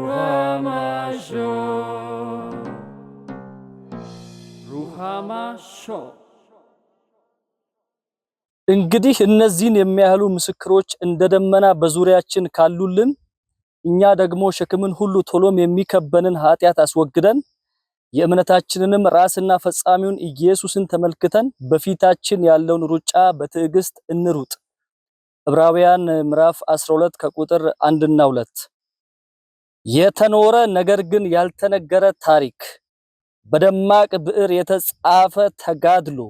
Ruhama Show እንግዲህ እነዚህን የሚያህሉ ምስክሮች እንደደመና በዙሪያችን ካሉልን እኛ ደግሞ ሸክምን ሁሉ ቶሎም የሚከበንን ኃጢያት አስወግደን የእምነታችንንም ራስና ፈጻሚውን ኢየሱስን ተመልክተን በፊታችን ያለውን ሩጫ በትዕግስት እንሩጥ። ዕብራውያን ምዕራፍ 12 ከቁጥር 1 እና 2 የተኖረ ነገር ግን ያልተነገረ ታሪክ በደማቅ ብዕር የተጻፈ ተጋድሎ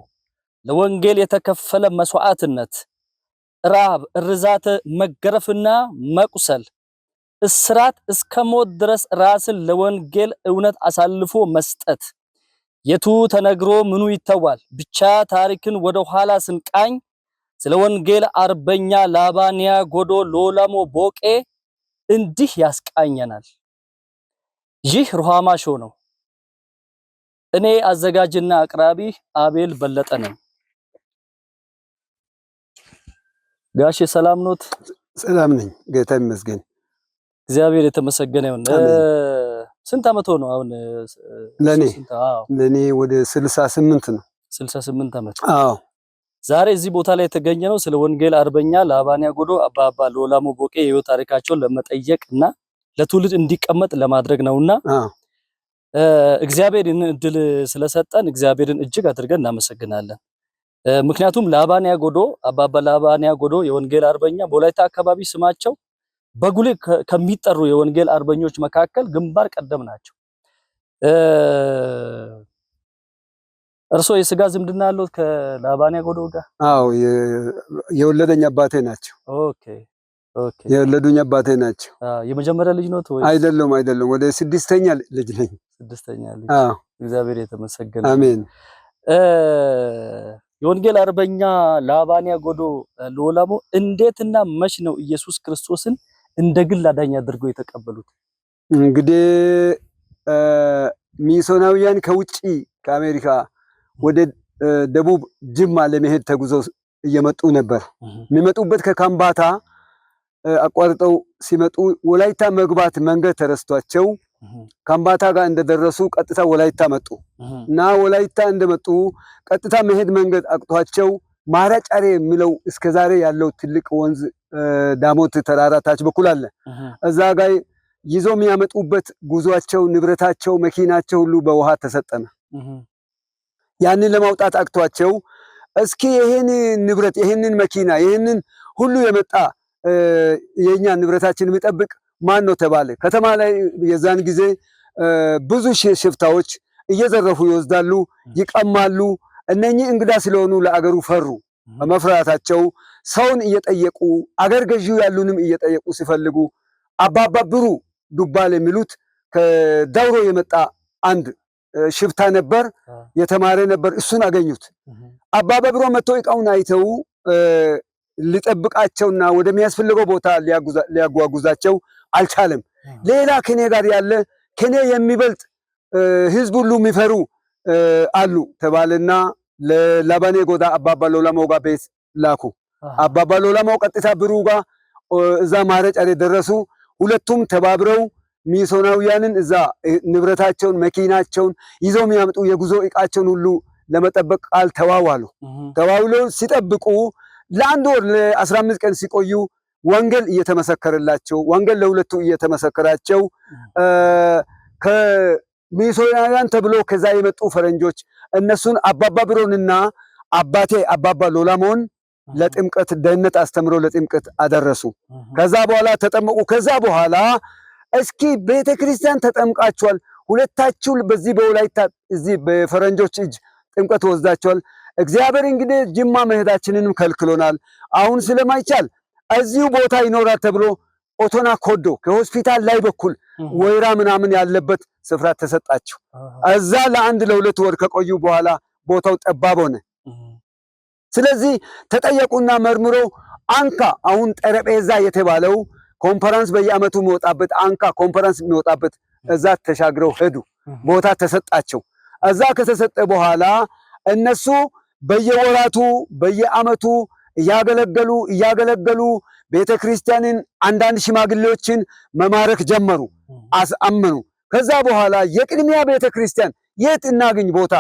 ለወንጌል የተከፈለ መስዋዕትነት ራብ እርዛተ መገረፍና መቁሰል እስራት እስከ ሞት ድረስ ራስን ለወንጌል እውነት አሳልፎ መስጠት የቱ ተነግሮ ምኑ ይተዋል ብቻ ታሪክን ወደ ኋላ ስንቃኝ ስለ ወንጌል አርበኛ ላባንያ ጎዶ ሎላሞ ቦቄ እንዲህ ያስቃኘናል። ይህ ሩሃማ ሾው ነው። እኔ አዘጋጅና አቅራቢ አቤል በለጠ ነኝ። ጋሼ ሰላም ኖት? ሰላም ነኝ ጌታ ይመስገን። እግዚአብሔር የተመሰገነ ይሁን። ስንት አመት ነው አሁን? ለኔ ወደ 68 ነው። 68 አመት። አዎ። ዛሬ እዚህ ቦታ ላይ የተገኘነው ስለ ወንጌል አርበኛ ላባንያ ጎዶ አባባ ሎላሞ ቦቄ የህይወት ታሪካቸውን ለመጠየቅና ለትውልድ እንዲቀመጥ ለማድረግ ነውና እግዚአብሔርን እድል ስለሰጠን እግዚአብሔርን እጅግ አድርገን እናመሰግናለን። ምክንያቱም ላባንያ ጎዶ አባባ ላባንያ ጎዶ የወንጌል አርበኛ በወላይታ አካባቢ ስማቸው በጉልህ ከሚጠሩ የወንጌል አርበኞች መካከል ግንባር ቀደም ናቸው። እርሶ የስጋ ዝምድና አለው ከላባንያ ጎዶ ጋር? አዎ የወለደኝ አባቴ ናቸው። ኦኬ የወለዱኝ አባቴ ናቸው። የመጀመሪያ ልጅ ነው ወይ? አይደለም ወደ ስድስተኛ ልጅ ነኝ። ስድስተኛ ልጅ። አዎ እግዚአብሔር የተመሰገነ አሜን። የወንጌል አርበኛ ላባንያ ጎዶ ሎላሞ እንዴትና መች ነው ኢየሱስ ክርስቶስን እንደ ግል አዳኝ አድርገው የተቀበሉት? እንግዲህ ሚስዮናውያን ከውጪ ከአሜሪካ ወደ ደቡብ ጅማ ለመሄድ ተጉዘው እየመጡ ነበር። የሚመጡበት ከካምባታ አቋርጠው ሲመጡ ወላይታ መግባት መንገድ ተረስቷቸው ካምባታ ጋር እንደደረሱ ቀጥታ ወላይታ መጡ እና ወላይታ እንደመጡ ቀጥታ መሄድ መንገድ አቅቷቸው ማራጫሬ የሚለው እስከዛሬ ያለው ትልቅ ወንዝ ዳሞት ተራራ ታች በኩል አለ። እዛ ጋር ይዘው የሚያመጡበት ጉዟቸው ንብረታቸው መኪናቸው ሁሉ በውሃ ተሰጠመ። ያንን ለማውጣት አቅቷቸው እስኪ ይሄን ንብረት ይሄንን መኪና ይሄንን ሁሉ የመጣ የኛ ንብረታችን የሚጠብቅ ማን ነው ተባለ። ከተማ ላይ የዛን ጊዜ ብዙ ሽፍታዎች እየዘረፉ ይወስዳሉ፣ ይቀማሉ። እነኚህ እንግዳ ስለሆኑ ለአገሩ ፈሩ። በመፍራታቸው ሰውን እየጠየቁ አገር ገዢው ያሉንም እየጠየቁ ሲፈልጉ አባባ ብሩ ዱባል የሚሉት ከዳውሮ የመጣ አንድ ሽፍታ ነበር፣ የተማረ ነበር። እሱን አገኙት። አባባ ብሩ መጥተው እቃውን አይተው ሊጠብቃቸውና ወደሚያስፈልገው ቦታ ሊያጓጉዛቸው አልቻለም። ሌላ ከኔ ጋር ያለ ከኔ የሚበልጥ ህዝብ ሁሉ የሚፈሩ አሉ ተባለና ለላባንያ ጎዶ አባባ ሎላሞ ጋር ቤት ላኩ። አባባ ሎላሞ ቀጥታ ብሩ ጋር እዛ ማረጫሬ ደረሱ። ሁለቱም ተባብረው ሚስዮናውያንን እዛ ንብረታቸውን መኪናቸውን ይዘው የሚያመጡ የጉዞ እቃቸውን ሁሉ ለመጠበቅ ቃል ተዋዋሉ። ተዋውለው ሲጠብቁ ለአንድ ወር ለ15 ቀን ሲቆዩ ወንጌል እየተመሰከረላቸው ወንጌል ለሁለቱ እየተመሰከራቸው ከሚስዮናውያን ተብሎ ከዛ የመጡ ፈረንጆች እነሱን አባባ ብሮንና አባቴ አባባ ሎላሞን ለጥምቀት ደህንነት አስተምሮ ለጥምቀት አደረሱ። ከዛ በኋላ ተጠመቁ። ከዛ በኋላ እስኪ ቤተክርስቲያን ተጠምቃችኋል፣ ሁለታችሁ በዚህ በወላይታ እዚህ በፈረንጆች እጅ ጥምቀት ወስዳችኋል። እግዚአብሔር እንግዲህ ጅማ መሄዳችንንም ከልክሎናል። አሁን ስለማይቻል እዚሁ ቦታ ይኖራል ተብሎ ኦቶና ኮዶ ከሆስፒታል ላይ በኩል ወይራ ምናምን ያለበት ስፍራ ተሰጣቸው። እዛ ለአንድ ለሁለት ወር ከቆዩ በኋላ ቦታው ጠባብ ሆነ። ስለዚህ ተጠየቁና መርምሮ አንካ አሁን ጠረጴዛ የተባለው ኮንፈረንስ በየአመቱ የሚወጣበት አንካ ኮንፈረንስ የሚወጣበት እዛ ተሻግረው ሄዱ። ቦታ ተሰጣቸው። እዛ ከተሰጠ በኋላ እነሱ በየወራቱ በየአመቱ እያገለገሉ ቤተክርስቲያንን አንዳንድ ሽማግሌዎችን መማረክ ጀመሩ። አሳመኑ። ከዛ በኋላ የቅድሚያ ቤተክርስቲያን የት እናገኝ ቦታ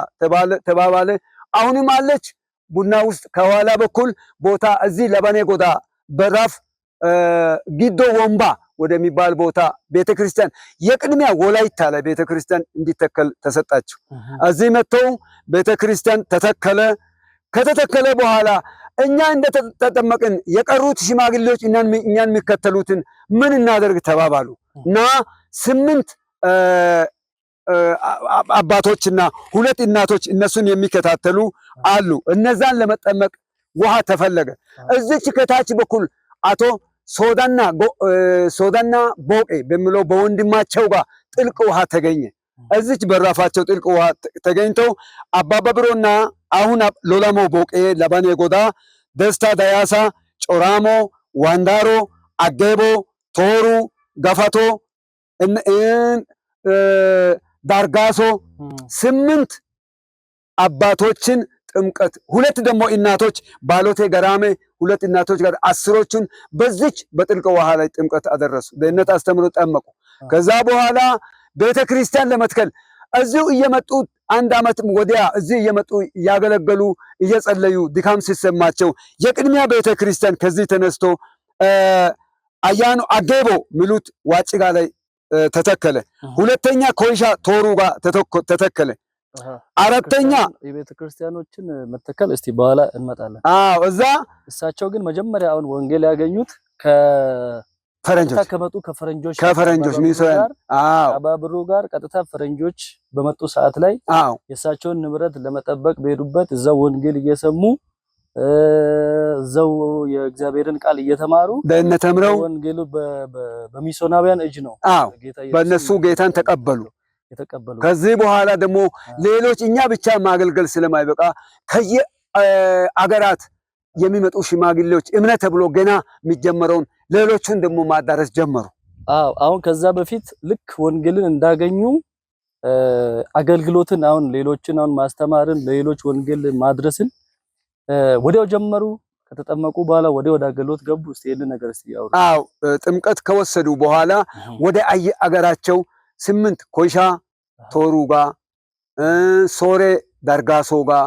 ተባባለ። አሁንም አለች ቡና ውስጥ ከኋላ በኩል ቦታ እዚህ ለበኔ ጎዳ በራፍ ጊዶ ወንባ ወደሚባል ቦታ ቤተክርስቲያን የቅድሚያ ወላይታ ላይ ቤተክርስቲያን እንዲተከል ተሰጣቸው። እዚህ መጥተው ቤተክርስቲያን ተተከለ። ከተተከለ በኋላ እኛ እንደተጠመቅን የቀሩት ሽማግሌዎች እኛን የሚከተሉትን ምን እናደርግ ተባባሉ እና 8 አባቶችና 2 እናቶች እነሱን የሚከታተሉ አሉ። እነዛን ለመጠመቅ ውሃ ተፈለገ። እዚች ከታች በኩል አቶ ሶዳና ቦቄ በሚለው በወንድማቸው ጋር ጥልቅ ውሃ ተገኘ። እዚች በራፋቸው ጥልቅ ውሃ ተገኝተው አባባ ብሮና አሁን ሎላሞ ቦቄ ለባኔ ጎዳ፣ ደስታ ዳያሳ፣ ጮራሞ፣ ዋንዳሮ፣ አጌቦ፣ ቶሩ፣ ገፋቶ፣ ዳርጋሶ 8 አባቶችን ጥምቀት 2 ደግሞ እናቶች ባሎቴ ገራሜ 2 እናቶች ጋር 10ዎቹን በዚች በጥልቅ ውሃ ላይ ጥምቀት አደረሱ። ደህንነት አስተምሮ ጠመቁ። ከዛ በኋላ ቤተክርስቲያን ለመትከል እዚሁ እየመጡ 1 ዓመት ወዲያ እዚህ እየመጡ እያገለገሉ እየጸለዩ ድካም ሲሰማቸው የቅድሚያ ቤተክርስቲያን ከዚህ ተነስቶ አያኑ አጌቦ ሚሉት ዋጭጋ ላይ ተተከለ። 2ኛ ኮይሻ ቶሩ ጋር ተተከለ። 4ኛ የቤተክርስቲያኖችን መተከል እስቲ በኋላ እንመጣለን። እዛ እሳቸው ግን መጀመሪያ አሁን ወንጌል ያገኙት ከፈረንጆች ሚስዮን አባብሩ ጋር ቀጥታ ፈረንጆች በመጡ ሰዓት ላይ የእሳቸውን ንብረት ለመጠበቅ በሄዱበት እዛው ወንጌል እየሰሙ እዛው የእግዚአብሔርን ቃል እየተማሩ ደህንነት ተምረው ወንጌሉ በሚስዮናውያን እጅ ነው በእነሱ ጌታን ተቀበሉ። ከዚህ በኋላ ደግሞ ሌሎች እኛ ብቻ ማገልገል ስለማይበቃ ከየአገራት የሚመጡ ሽማግሌዎች እምነት ተብሎ ገና የሚጀመረውን ሌሎቹን ደግሞ ማዳረስ ጀመሩ። አሁን ከዛ በፊት ልክ ወንጌልን እንዳገኙ አገልግሎትን አሁን ሌሎችን አሁን ማስተማርን ለሌሎች ወንጌል ማድረስን ወዲያው ጀመሩ። ከተጠመቁ በኋላ ወደ አገልግሎት ገቡ። እስቲ ይሄን ነገር እስቲ ያውሩ። ጥምቀት ከወሰዱ በኋላ ወደ አገራቸው 8 ኮይሻ ቶሩ ጋር፣ ሶሬ ዳርጋሶ ጋር፣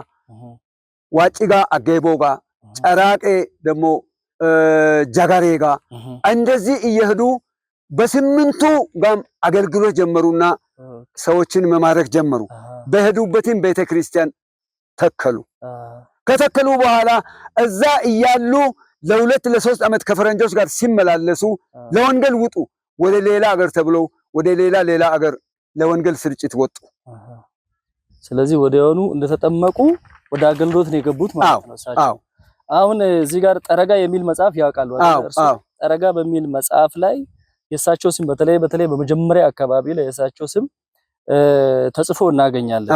ዋጭጋ አጌቦ ጋር፣ ጨራቄ ደግሞ ጃጋሬ ጋር እንደዚህ እየሄዱ በ8ቱ ጋር አገልግሎት ጀመሩና ሰዎችን መማረክ ጀመሩ። በሄዱበትም ቤተክርስቲያን ተከሉ። ከተከሉ በኋላ እዛ እያሉ ለ2 ለ3 ዓመት ከፈረንጆች ጋር ሲመላለሱ ለወንጌል ውጡ ወደ ሌላ ሀገር ተብለው ወደ ሌላ ሀገር ለወንጌል ስርጭት ወጡ። ስለዚህ ወዲያውኑ እንደተጠመቁ ወደ አገልግሎት ነው የገቡት ማለት ነው። አሁን እዚህ ጋር ጠረጋ የሚል መጽሐፍ ያውቃሉ አይደል? ጠረጋ በሚል መጽሐፍ ላይ የእሳቸው ስም በተለይ በመጀመሪያ አካባቢ ላይ የእሳቸው ስም ተጽፎ እናገኛለን።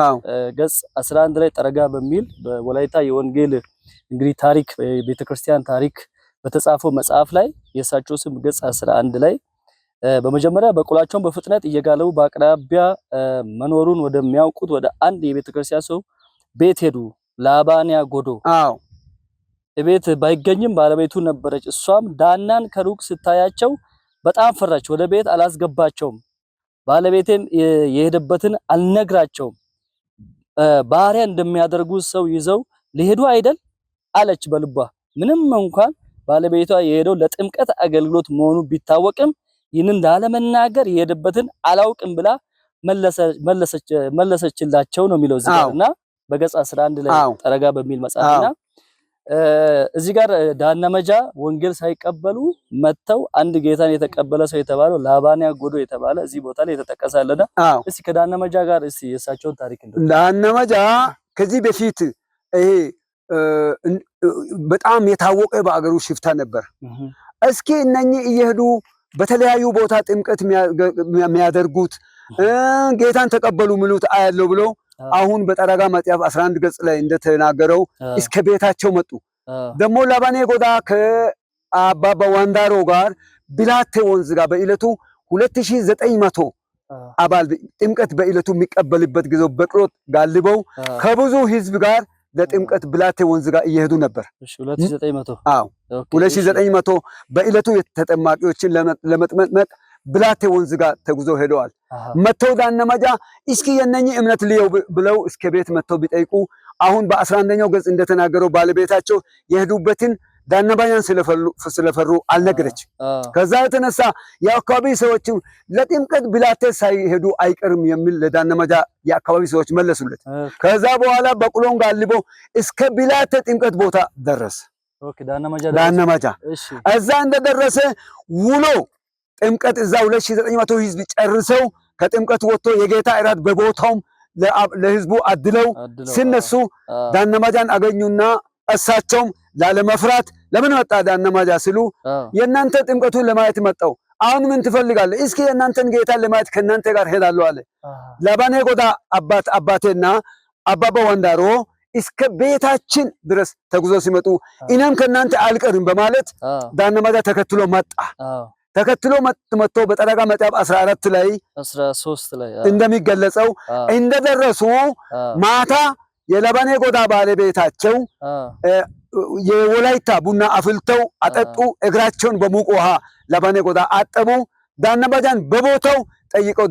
ገጽ 11 ላይ ጠረጋ በሚል በወላይታ የወንጌል እንግዲህ ታሪክ ቤተክርስቲያን ታሪክ በተጻፈው መጽሐፍ ላይ የእሳቸው ስም ገጽ 11 ላይ በመጀመሪያ በቁላቸውን በፍጥነት እየጋለቡ በአቅራቢያ መኖሩን ወደሚያውቁት ወደ አንድ የቤተክርስቲያን ሰው ቤት ሄዱ። ላባንያ ጎዶ ቤት ባይገኝም ባለቤቱ ነበረች። እሷም ዳናን ከሩቅ ስታያቸው በጣም ፈራች። ወደ ቤት አላስገባቸውም። ባለቤቴም የሄደበትን አልነግራቸውም። ባሪያ እንደሚያደርጉ ሰው ይዘው ሊሄዱ አይደል አለች በልቧ። ምንም እንኳን ባለቤቷ የሄደው ለጥምቀት አገልግሎት መሆኑ ቢታወቅም ይህንን ላለመናገር የሄደበትን አላውቅም ብላ መለሰችላቸው ነው የሚለው እዚህ ጋርና በገጽ 11 ላይ ጠረጋ በሚል መጽሐፍና እዚህ ጋር ዳነመጃ ወንጌል ሳይቀበሉ መተው አንድ ጌታን የተቀበለ ሰው የተባለው ላባንያ ጎዶ የተባለ እዚህ ቦታ ላይ የተጠቀሳለና እስቲ ከዳነመጃ ጋር እስቲ የሳቸውን ታሪክ እንደው ዳነመጃ ከዚህ በፊት ይሄ በጣም የታወቀ በአገሩ ሽፍታ ነበር። እስኪ እነኚህ እየሄዱ በተለያዩ ቦታ ጥምቀት የሚያደርጉት ጌታን ተቀበሉ ምሉት አያለው ብሎ አሁን በጠረጋ መጽሐፍ 11 ገጽ ላይ እንደተናገረው እስከ ቤታቸው መጡ። ደግሞ ላባኔ ጎዳ ከአባባ ዋንዳሮ ጋር ብላቴ ወንዝ ጋር በእለቱ 2900 አባል ጥምቀት በእለቱ የሚቀበልበት ጊዜ በቅሎት ጋልበው ከብዙ ህዝብ ጋር ለጥምቀት ብላቴ ወንዝ ጋር እየሄዱ ነበር። 2900 2900 በእለቱ ተጠማቂዎችን ለመጥመቅ ብላቴ ወንዝ ጋር ተጉዘው ሄደዋል። መተው ዳነመጃ እስኪ የነኚህ እምነት ልየው ብለው እስከ ቤት መተው ቢጠይቁ አሁን በ11ኛው ገጽ እንደተናገረው ባለቤታቸው የሄዱበትን ዳነመጃን ስለፈሩ አልነገረች። ከዛ የተነሳ የአካባቢ ሰዎች ለጥምቀት ብላቴ ሳይሄዱ አይቀርም የሚል ለዳነመጃ የአካባቢ ሰዎች መለሱለት። ከዛ በኋላ በቅሎን ጋልቦ እስከ ብላቴ ጥምቀት ቦታ ደረሰ። ዳነመጃ እዛ እንደደረሰ ውሎ ጥምቀት እዛ 2900 ህዝብ ጨርሰው ከጥምቀት ወጥቶ የጌታ እራት በቦታውም ለህዝቡ አድለው ሲነሱ ዳነመጃን አገኙና እሳቸውም ላለመፍራት ለምን መጣ ዳነመጃ ሲሉ የእናንተ ጥምቀቱን ለማየት መጣው። አሁን ምን ትፈልጋለህ? እስኪ የእናንተን ጌታ ለማየት ከእናንተ ጋር ሄዳለሁ አለ። ላባኔ ጎዳ አባቴና አባባ ወንዳሮ እስከ ቤታችን ድረስ ተጉዞ ሲመጡ እኔም ከእናንተ አልቀርም በማለት ዳነመጃ ተከትሎ መጣ። ተከትሎ መጥቶ በጠረጋ መጽሐፍ 13 ላይ እንደሚገለጸው እንደደረሱ ማታ የላባኔ ጎዳ ባለቤታቸው የወላይታ ቡና አፍልተው አጠጡ። እግራቸውን በሙቅ ውሃ ላባኔ ጎዳ አጠቡ። ዳነመጃን በቦታው ጠይቀው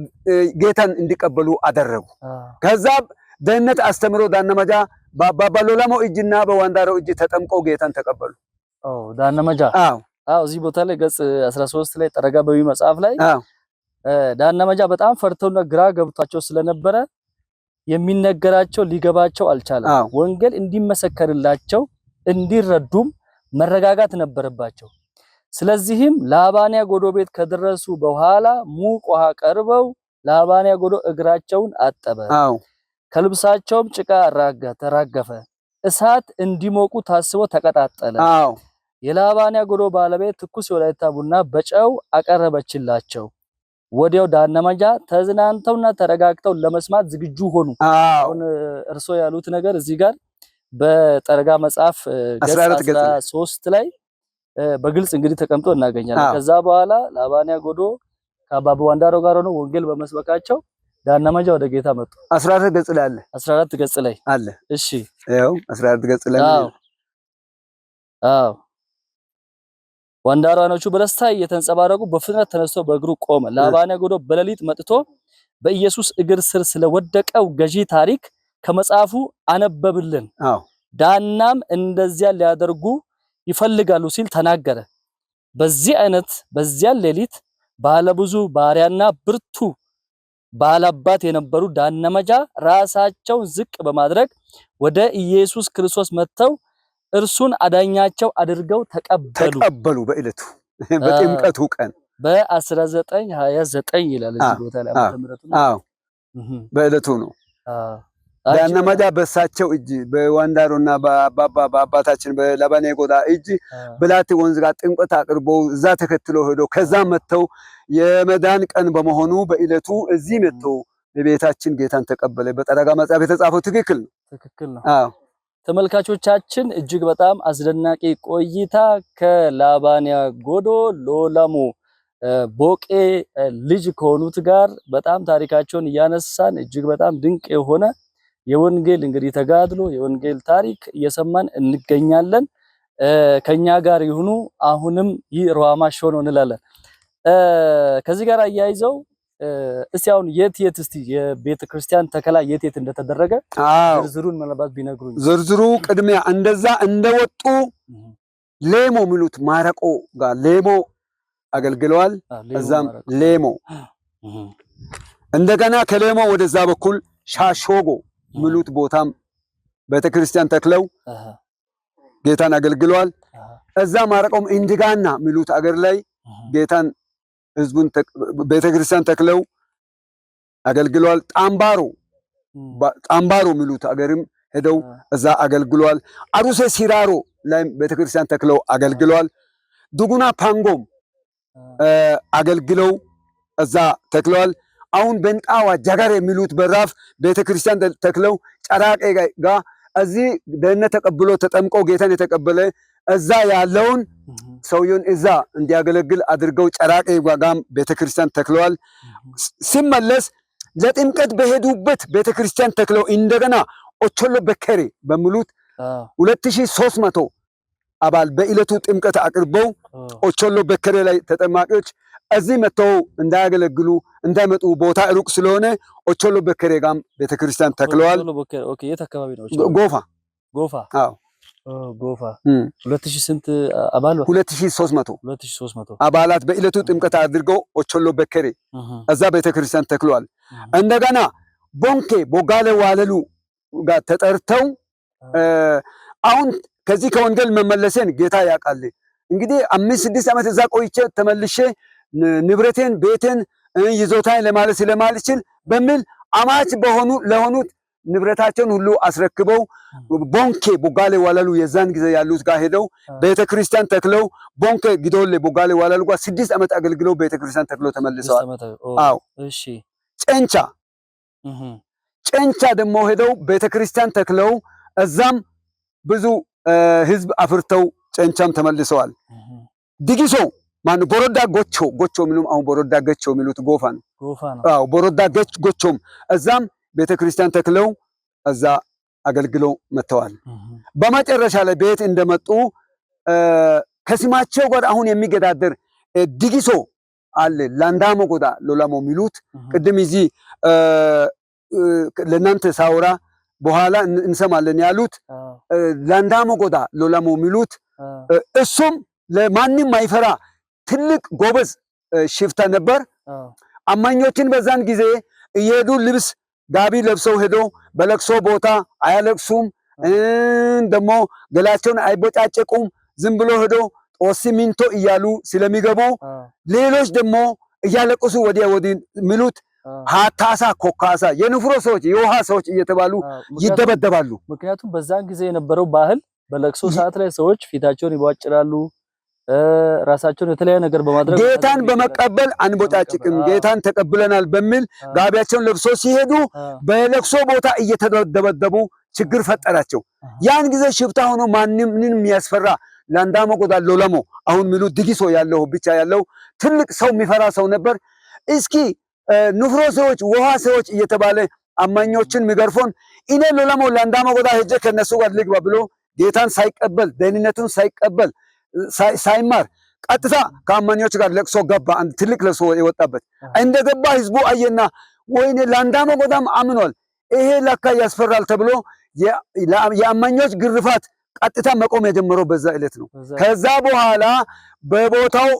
ጌታን እንዲቀበሉ አደረጉ። ከዛ ደህንነት አስተምሮ ዳነመጃ በአባባ ሎላሞ እጅና በዋንዳሮ እጅ ተጠምቀው ጌታን ተቀበሉ። ዳነመጃ እዚህ ቦታ ላይ ገጽ 13 ላይ ጠረጋ በሚ መጽሐፍ ላይ ዳነመጃ በጣም ፈርተውና ግራ ገብቷቸው ስለነበረ የሚነገራቸው ሊገባቸው አልቻለም። ወንጌል እንዲመሰከርላቸው እንዲረዱም መረጋጋት ነበረባቸው። ስለዚህም ላባንያ ጎዶ ቤት ከደረሱ በኋላ ሙቅ ውሃ ቀርበው ላባንያ ጎዶ እግራቸውን አጠበ። ከልብሳቸውም ጭቃ ተራገፈ። እሳት እንዲሞቁ ታስቦ ተቀጣጠለ። የላባንያ ጎዶ ባለቤት ትኩስ የወላይታ ቡና በጨው አቀረበችላቸው። ወዲያው ዳነመጃ ተዝናንተውና ተረጋግተው ለመስማት ዝግጁ ሆኑ። አሁን እርሶ ያሉት ነገር እዚህ ጋር በጠረጋ መጽሐፍ ገጽ 13 ላይ በግልጽ እንግዲህ ተቀምጦ እናገኛለን። ከዛ በኋላ ላባንያ ጎዶ ከአባባ ወንዳሮ ጋር ሆነው ወንጌል በመስበካቸው ዳነመጃ ወደ ጌታ መጡ። 14 ገጽ ላይ አለ። 14 ገጽ ላይ አለ። እሺ ያው 14 ገጽ ላይ ወንዳሯኖቹ በደስታ እየተንጸባረቁ በፍጥነት ተነስቶ በእግሩ ቆመ። ላባንያ ጎዶ በሌሊት መጥቶ በኢየሱስ እግር ስር ስለወደቀው ገዢ ታሪክ ከመጽሐፉ አነበብልን። ዳናም እንደዚያ ሊያደርጉ ይፈልጋሉ ሲል ተናገረ። በዚያ ሌሊት ባለብዙ ባሪያና ብርቱ ባላባት የነበሩ ዳነመጃ ራሳቸውን ዝቅ በማድረግ ወደ ኢየሱስ ክርስቶስ መጥተው እርሱን አዳኛቸው አድርገው ተቀበሉ። በእለቱ በጥምቀቱ ቀን በ1929 ይላል እዚህ ቦታ ላይ በእለቱ ነው። ዳነመጃ በሳቸው እጅ በዋንዳሮና በአባታችን በላባኔ ጎዳ እጅ ብላቴ ወንዝ ጋር ጥምቀት አቅርቦ እዛ ተከትሎ ሄዶ ከዛ መተው የመዳን ቀን በመሆኑ በእለቱ እዚህ መተው በቤታችን ጌታን ተቀበለ። በጠረጋ መጽሐፍ የተጻፈው ትክክል ነው። ተመልካቾቻችን እጅግ በጣም አስደናቂ ቆይታ ከላባንያ ጎዶ ሎላሞ ቦቄ ልጅ ከሆኑት ጋር በጣም ታሪካቸውን እያነሳን እጅግ በጣም ድንቅ የሆነ የወንጌል እንግዲህ ተጋድሎ የወንጌል ታሪክ እየሰማን እንገኛለን። ከኛ ጋር ይሁኑ። አሁንም ይህ ሩሃማ ሾው ነው እንላለን። ከዚህ ጋር አያይዘው እስቲ አሁን የት እስቲ የቤተ ክርስቲያን ተከላ የት እንደተደረገ ዝርዝሩን ምናልባት ቢነግሩኝ። ዝርዝሩ ቅድሚያ እንደዛ እንደወጡ ሌሞ ሚሉት ማረቆ ጋር ሌሞ አገልግለዋል። እዛም ሌሞ እንደገና ከሌሞ ወደዛ በኩል ሻሾጎ ሚሉት ቦታም ቤተ ክርስቲያን ተክለው ጌታን አገልግለዋል። እዛ ማረቆም እንዲጋና ሚሉት አገር ላይ ጌታን ህዝቡን ቤተክርስቲያን ተክለው አገልግለዋል። ጣምባሮ ሚሉት አገርም ሄደው እዛ አገልግለዋል። አሩሴ ሲራሮ ላይ ቤተክርስቲያን ተክለው አገልግለዋል። ዱጉና ፓንጎም አገልግለው እዛ ተክለዋል። አሁን በንጣዋ ጃጋር የሚሉት በራፍ ቤተክርስቲያን ተክለው ጨራቄ ጋር እዚህ ደህንነት ተቀብሎ ተጠምቆ ጌታን የተቀበለ እዛ ያለውን ሰውየውን እዛ እንዲያገለግል አድርገው ጨራቄ ጋም ቤተክርስቲያን ተክለዋል። ሲመለስ ለጥምቀት በሄዱበት ቤተክርስቲያን ተክለው እንደገና ኦቾሎ በከሬ በሚሉት 2300 አባል በእለቱ ጥምቀት አቅርበው ኦቾሎ በከሬ ላይ ተጠማቂዎች እዚህ መጥተው እንዳያገለግሉ እንዳይመጡ ቦታ ሩቅ ስለሆነ ኦቾሎ በከሬ ጋም ቤተክርስቲያን ተክለዋል። ኦኬ የት አካባቢ ነው? ጎፋ ጎፋ። አዎ ጎፋ 2000 ስንት አባል? 2300 አባላት በእለቱ ጥምቀት አድርገው ኦቾሎ በከሬ እዛ ቤተክርስቲያን ተክለዋል። እንደገና ቦንኬ ቦጋለ ዋለሉ ጋር ተጠርተው አሁን ከዚህ ከወንጌል መመለሴን ጌታ ያውቃል። እንግዲህ 5-6 ዓመት እዛ ቆይቼ ተመልሼ ንብረቴን ቤቴን ይዞታዬን ለማለት ስለማልችል በሚል አማች ለሆኑት ንብረታቸውን ሁሉ አስረክበው ቦንኬ ቦጋሌ ዋለሉ የዛን ጊዜ ያሉት ጋር ሄደው ቤተክርስቲያን ተክለው ቦንኬ ጊዶሌ ቦጋሌ ዋለሉ ጋር 6 ዓመት አገልግለው ቤተክርስቲያን ተክለው ተመልሰዋል። አዎ እሺ። ጨንቻ ደግሞ ሄደው ቤተክርስቲያን ተክለው እዛም ብዙ ህዝብ አፍርተው ጨንቻም ተመልሰዋል። ዲጊሶ ማን ቦሮዳ ጎቾ ምንም አሁን ቦሮዳ ገቾ የሚሉት ጎፋ ነው። አዎ ቦሮዳ ጎቾም እዛም ቤተክርስቲያን ተክለው እዛ አገልግለው መተዋል። በመጨረሻ ላይ ቤት እንደመጡ ከስማቸው ጋር አሁን የሚገዳደር ዲጊሶ አለ። ላንዳሞ ጎዳ ሎላሞ የሚሉት ቅድም እዚህ ለእናንተ ሳውራ በኋላ እንሰማለን ያሉት ላንዳሞ ጎዳ ሎላሞ የሚሉት እሱም ለማንም ማይፈራ ትልቅ ጎበዝ ሽፍታ ነበር። አማኞችን በዛን ጊዜ እየሄዱ ልብስ ጋቢ ለብሰው ሄዶ በለቅሶ ቦታ አያለቅሱም፣ ደግሞ ገላቸውን አይቦጫጨቁም። ዝም ብሎ ሄዶ ኦሲሚንቶ እያሉ ስለሚገቡ ሌሎች ደግሞ እያለቅሱ ወዲያ ወዲህ ሚሉት ሃታሳ ኮካሳ የንፍሮ ሰዎች የውሃ ሰዎች እየተባሉ ይደበደባሉ። ምክንያቱም በዛን ጊዜ የነበረው ባህል በለቅሶ ሰዓት ላይ ሰዎች ፊታቸውን ይቧጭራሉ፣ ራሳቸውን የተለያየ ነገር በማድረግ ጌታን በመቀበል አንቦጫጭቅም ጌታን ተቀብለናል በሚል ጋቢያቸውን ለብሶ ሲሄዱ በለቅሶ ቦታ እየተደበደቡ ችግር ፈጠራቸው። ያን ጊዜ ሽፍታ ሆኖ ማንንም የሚያስፈራ ላንዳሞ ጎዳ ሎላሞ አሁን ሚሉ ዲጊሶ ያለው ብቻ ያለው ትልቅ ሰው የሚፈራ ሰው ነበር። እስኪ ንፍሮ ሰዎች ውሃ ሰዎች እየተባለ አማኞችን ሚገርፎን እኔ ሎላሞ ላንዳሞ ጎዳ ሄጄ ከነሱ ጋር ልግባ ብሎ ጌታን ሳይቀበል ደህንነቱን ሳይቀበል ሳይማር ቀጥታ ከአማኞች ጋር ለቅሶ ገባ። አንድ ትልቅ ለቅሶ የወጣበት እንደገባ ህዝቡ አየና ወይኔ ላንዳሞ ጎዳም አምኗል፣ ይሄ ለካ ያስፈራል ተብሎ የአማኞች ግርፋት ቀጥታ መቆም የጀመረው በዛ ዕለት ነው። ከዛ በኋላ በቦታው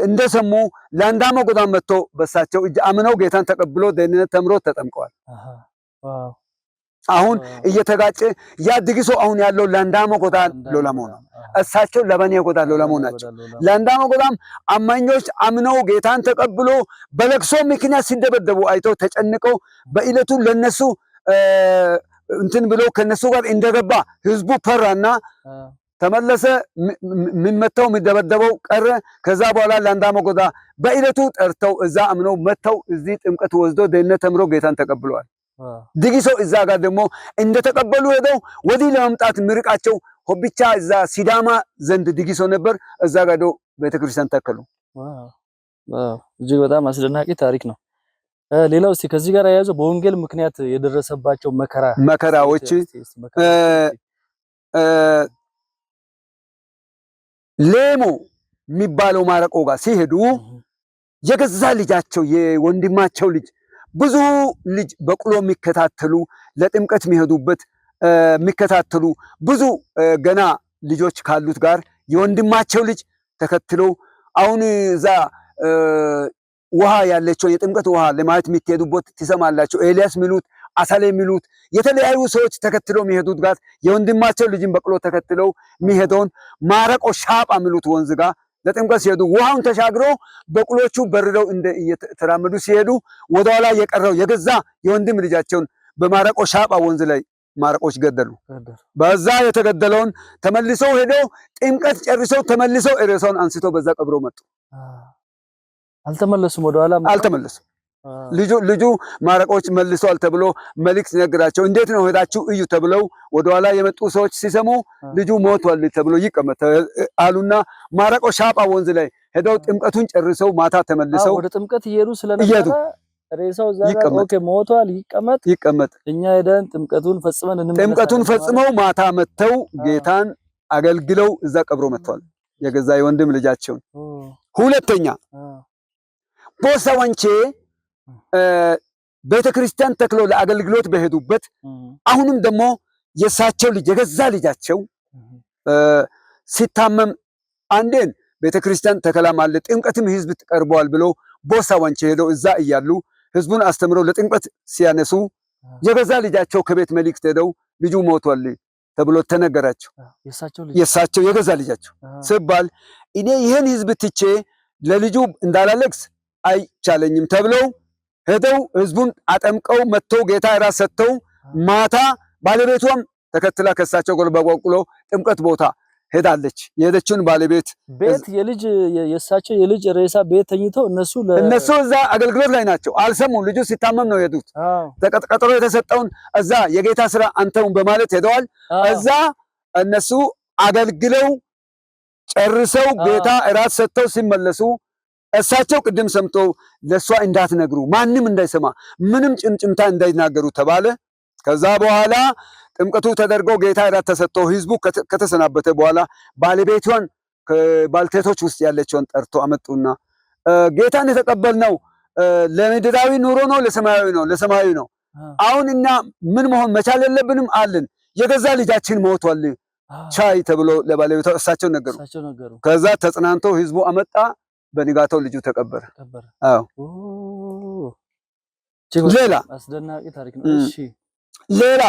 እንደሰሙ ላንዳሞ ጎዳም መጥቶ በሳቸው እጅ አምነው ጌታን ተቀብሎ ደህንነት ተምሮ ተጠምቀዋል። አሁን እየተጋጨ ያ ዲጊሶ አሁን ያለው ላንዳሞ ጎዳ ሎላሞ ነው። እሳቸው ለበኔ ጎዳ ሎላሞ ናቸው። ላንዳሞ ጎዳም አማኞች አምነው ጌታን ተቀብሎ በለቅሶ ምክንያት ሲደበደቡ አይተው ተጨንቀው በእለቱ ለነሱ እንትን ብሎ ከነሱ ጋር እንደገባ ህዝቡ ፈራና ተመለሰ። የሚመታው የሚደበደበው ቀረ። ከዛ በኋላ ላንዳሞ ጎዳ በእለቱ ጠርተው እዛ አምነው መተው እዚህ ጥምቀት ወስዶ ደህንነት ተምሮ ጌታን ተቀብለዋል። ዲጊሶ እዛ ጋር ደግሞ እንደተቀበሉ ሄደው ወዲህ ለመምጣት ምርቃቸው ሆቢቻ እዛ ሲዳማ ዘንድ ዲጊሶ ነበር። እዛ ጋር ሄደው ቤተክርስቲያን ተከሉ። እጅግ በጣም አስደናቂ ታሪክ ነው። ሌላው እስቲ ከዚህ ጋር ያያዘው በወንጌል ምክንያት የደረሰባቸው መከራዎች ሌሞ የሚባለው ማረቆ ጋር ሲሄዱ የገዛ ልጃቸው የወንድማቸው ልጅ ብዙ ልጅ በቅሎ የሚከታተሉ ለጥምቀት የሚሄዱበት የሚከታተሉ ብዙ ገና ልጆች ካሉት ጋር የወንድማቸው ልጅ ተከትለው አሁን እዛ ውሃ ያለችው የጥምቀት ውሃ ለማየት የሚሄዱበት ትሰማላችሁ። ኤልያስ ሚሉት አሳሌ ሚሉት የተለያዩ ሰዎች ተከትለው የሚሄዱት ጋር የወንድማቸው ልጅን በቅሎ ተከትለው የሚሄደውን ማረቆ ሻጳ ሚሉት ወንዝ ጋር ለጥምቀት ሲሄዱ ውሃውን ተሻግሮ በቅሎቹ በርረው እየተራመዱ ሲሄዱ ወደኋላ የቀረው የገዛ የወንድም ልጃቸውን በማረቆ ሻጳ ወንዝ ላይ ማረቆች ገደሉ። በዛ የተገደለውን ተመልሰው ሄደው ጥምቀት ጨርሰው ተመልሰው ሬሳውን አንስተው በዛ ቀብረው መጡ። አልተመለሱም፣ ወደኋላ አልተመለሱም። ልጁ ማረቆች መልሰዋል ተብሎ መልእክት ነግራቸው እንዴት ነው ሄዳችሁ እዩ ተብለው ወደኋላ የመጡ ሰዎች ሲሰሙ ልጁ ሞቷል ተብሎ ይቀመጥ አሉና ማረቆ ሻጳ ወንዝ ላይ ሄደው ጥምቀቱን ጨርሰው ማታ ተመልሰው ወደ ጥምቀት ይሄዱ ስለነበረ ሬሳው እዛ ጋር ኦኬ ሞቷል ይቀመጥ እኛ ሄደን ጥምቀቱን ፈጽመን እንመለሳለን። ጥምቀቱን ፈጽመው ማታ መተው ጌታን አገልግለው እዛ ቀብሮ መጥተዋል የገዛ የወንድም ልጃቸውን። ሁለተኛ ቦሳ ዋንቼ ቤተክርስቲያን ተክሎ ለአገልግሎት በሄዱበት አሁንም ደግሞ የሳቸው ልጅ የገዛ ልጃቸው ሲታመም አንዴን ቤተክርስቲያን ተከላም አለ ጥምቀትም ህዝብ ቀርበዋል ብሎ ቦሳ ዋንቼ ሄደው እዛ እያሉ ህዝቡን አስተምረው ለጥምቀት ሲያነሱ የገዛ ልጃቸው ከቤት መልእክት ሄደው ልጁ ሞቷል ተብሎ ተነገራቸው። የሳቸው የገዛ ልጃቸው ሲባል እኔ ይሄን ህዝብ ትቼ ለልጁ እንዳላለቅስ አይቻለኝም ተብለው ሄደው ህዝቡን አጠምቀው መጥተው ጌታ ራስ ሰጥተው ማታ ባለቤቷም ተከትላ ከሳቸው ጎን በቆቅሎ ጥምቀት ቦታ ሄዳለች። የሄደችውን ባለቤት ቤት የልጅ የሳቸው የልጅ ሬሳ ቤት ተኝተው እነሱ እዛ አገልግሎት ላይ ናቸው። አልሰሙም። ልጁ ሲታመም ነው የሄዱት። ተቀጥሮ የተሰጠውን እዛ የጌታ ስራ አንተውን በማለት ሄደዋል። እዛ እነሱ አገልግለው ጨርሰው ጌታ ራስ ሰጥተው ሲመለሱ እሳቸው ቅድም ሰምቶ ለሷ እንዳትነግሩ ማንም እንዳይሰማ ምንም ጭምጭምታ እንዳይናገሩ ተባለ። ከዛ በኋላ ጥምቀቱ ተደርጎ ጌታ ራት ተሰጥቶ ህዝቡ ከተሰናበተ በኋላ ባለቤቷን ከባልቴቶች ውስጥ ያለችውን ጠርቶ አመጡና ጌታን የተቀበልነው ለምድራዊ ኑሮ ነው ለሰማያዊ ነው? ለሰማያዊ ነው። አሁን እና ምን መሆን መቻል የለብንም አለን። የገዛ ልጃችን ሞቷል ቻይ ተብሎ ለባለቤቷ እሳቸው ነገሩ። ከዛ ተጽናንቶ ህዝቡ አመጣ። በንጋታው ልጁ ተቀበረ። አዎ ሌላ አስደናቂ ታሪክ ነው። እሺ ሌላ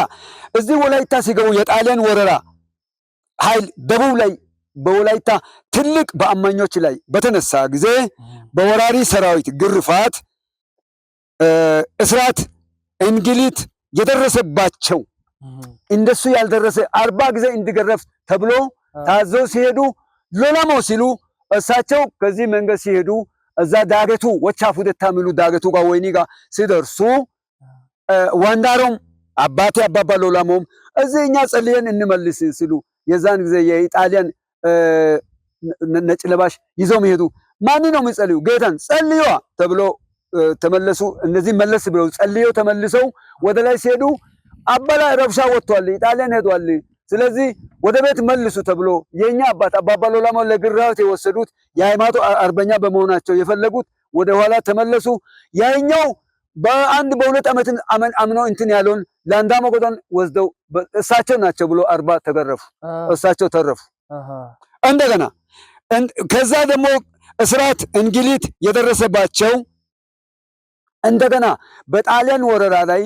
እዚህ ወላይታ ሲገቡ የጣሊያን ወረራ ኃይል ደቡብ ላይ በወላይታ ትልቅ በአማኞች ላይ በተነሳ ጊዜ በወራሪ ሰራዊት ግርፋት፣ እስራት፣ እንግሊት የደረሰባቸው እንደሱ ያልደረሰ 40 ጊዜ እንዲገረፍ ተብሎ ታዘው ሲሄዱ ሎላሞ ሲሉ እሳቸው ከዚህ መንገድ ሲሄዱ እዛ ዳገቱ ወቻ ፉደታ ሚሉ ዳገቱ ጋር ወይኒ ጋር ሲደርሱ ዋንዳሮም አባቴ አባባ ሎላሞም እዚህ እኛ ጸልየን እንመልስ ሲሉ የዛን ጊዜ የኢጣሊያን ነጭ ለባሽ ይዘው መሄዱ ማን ነው የሚጸልዩ? ጌታን ጸልዩ ተብሎ ተመለሱ። እነዚህ መለስ ብለው ጸልየው ተመልሰው ወደ ላይ ሲሄዱ አባላ ረብሻ ወጥቷል፣ ኢጣሊያን ሄዷል፣ ስለዚህ ወደ ቤት መልሱ ተብሎ የኛ አባት አባባ ሎላሞ ለግርራት የወሰዱት የሃይማኖት አርበኛ በመሆናቸው የፈለጉት ወደ ኋላ ተመለሱ። ያኛው በአንድ በሁለት ዓመት አምነው እንትን ያለውን ለአንዳሞ ጎዳን ወስደው እሳቸው ናቸው ብሎ 40 ተገረፉ። እሳቸው ተረፉ። እንደገና ከዛ ደግሞ እስራት እንግሊት የደረሰባቸው እንደገና በጣሊያን ወረራ ላይ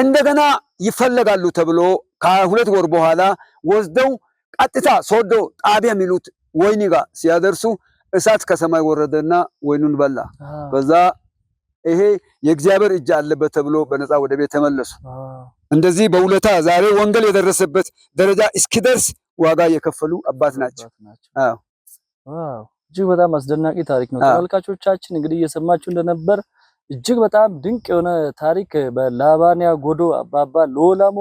እንደገና ይፈለጋሉ ተብሎ ከ2 ወር በኋላ ወስደው ቀጥታ ሶዶ ጣቢያ የሚሉት ወይኒ ጋር ሲያደርሱ እሳት ከሰማይ ወረደና ወይኑን በላ። በዛ ይሄ የእግዚአብሔር እጅ አለበት ተብሎ በነፃ ወደ ቤት ተመለሱ። እንደዚህ በውለታ ዛሬ ወንጌል የደረሰበት ደረጃ እስኪደርስ ዋጋ የከፈሉ አባት ናቸው። አዎ ዋው! እጅግ በጣም አስደናቂ ታሪክ ነው። ተመልካቾቻችን እንግዲህ እየሰማችሁ እንደነበር እጅግ በጣም ድንቅ የሆነ ታሪክ በላባንያ ጎዶ አባባ ሎላሞ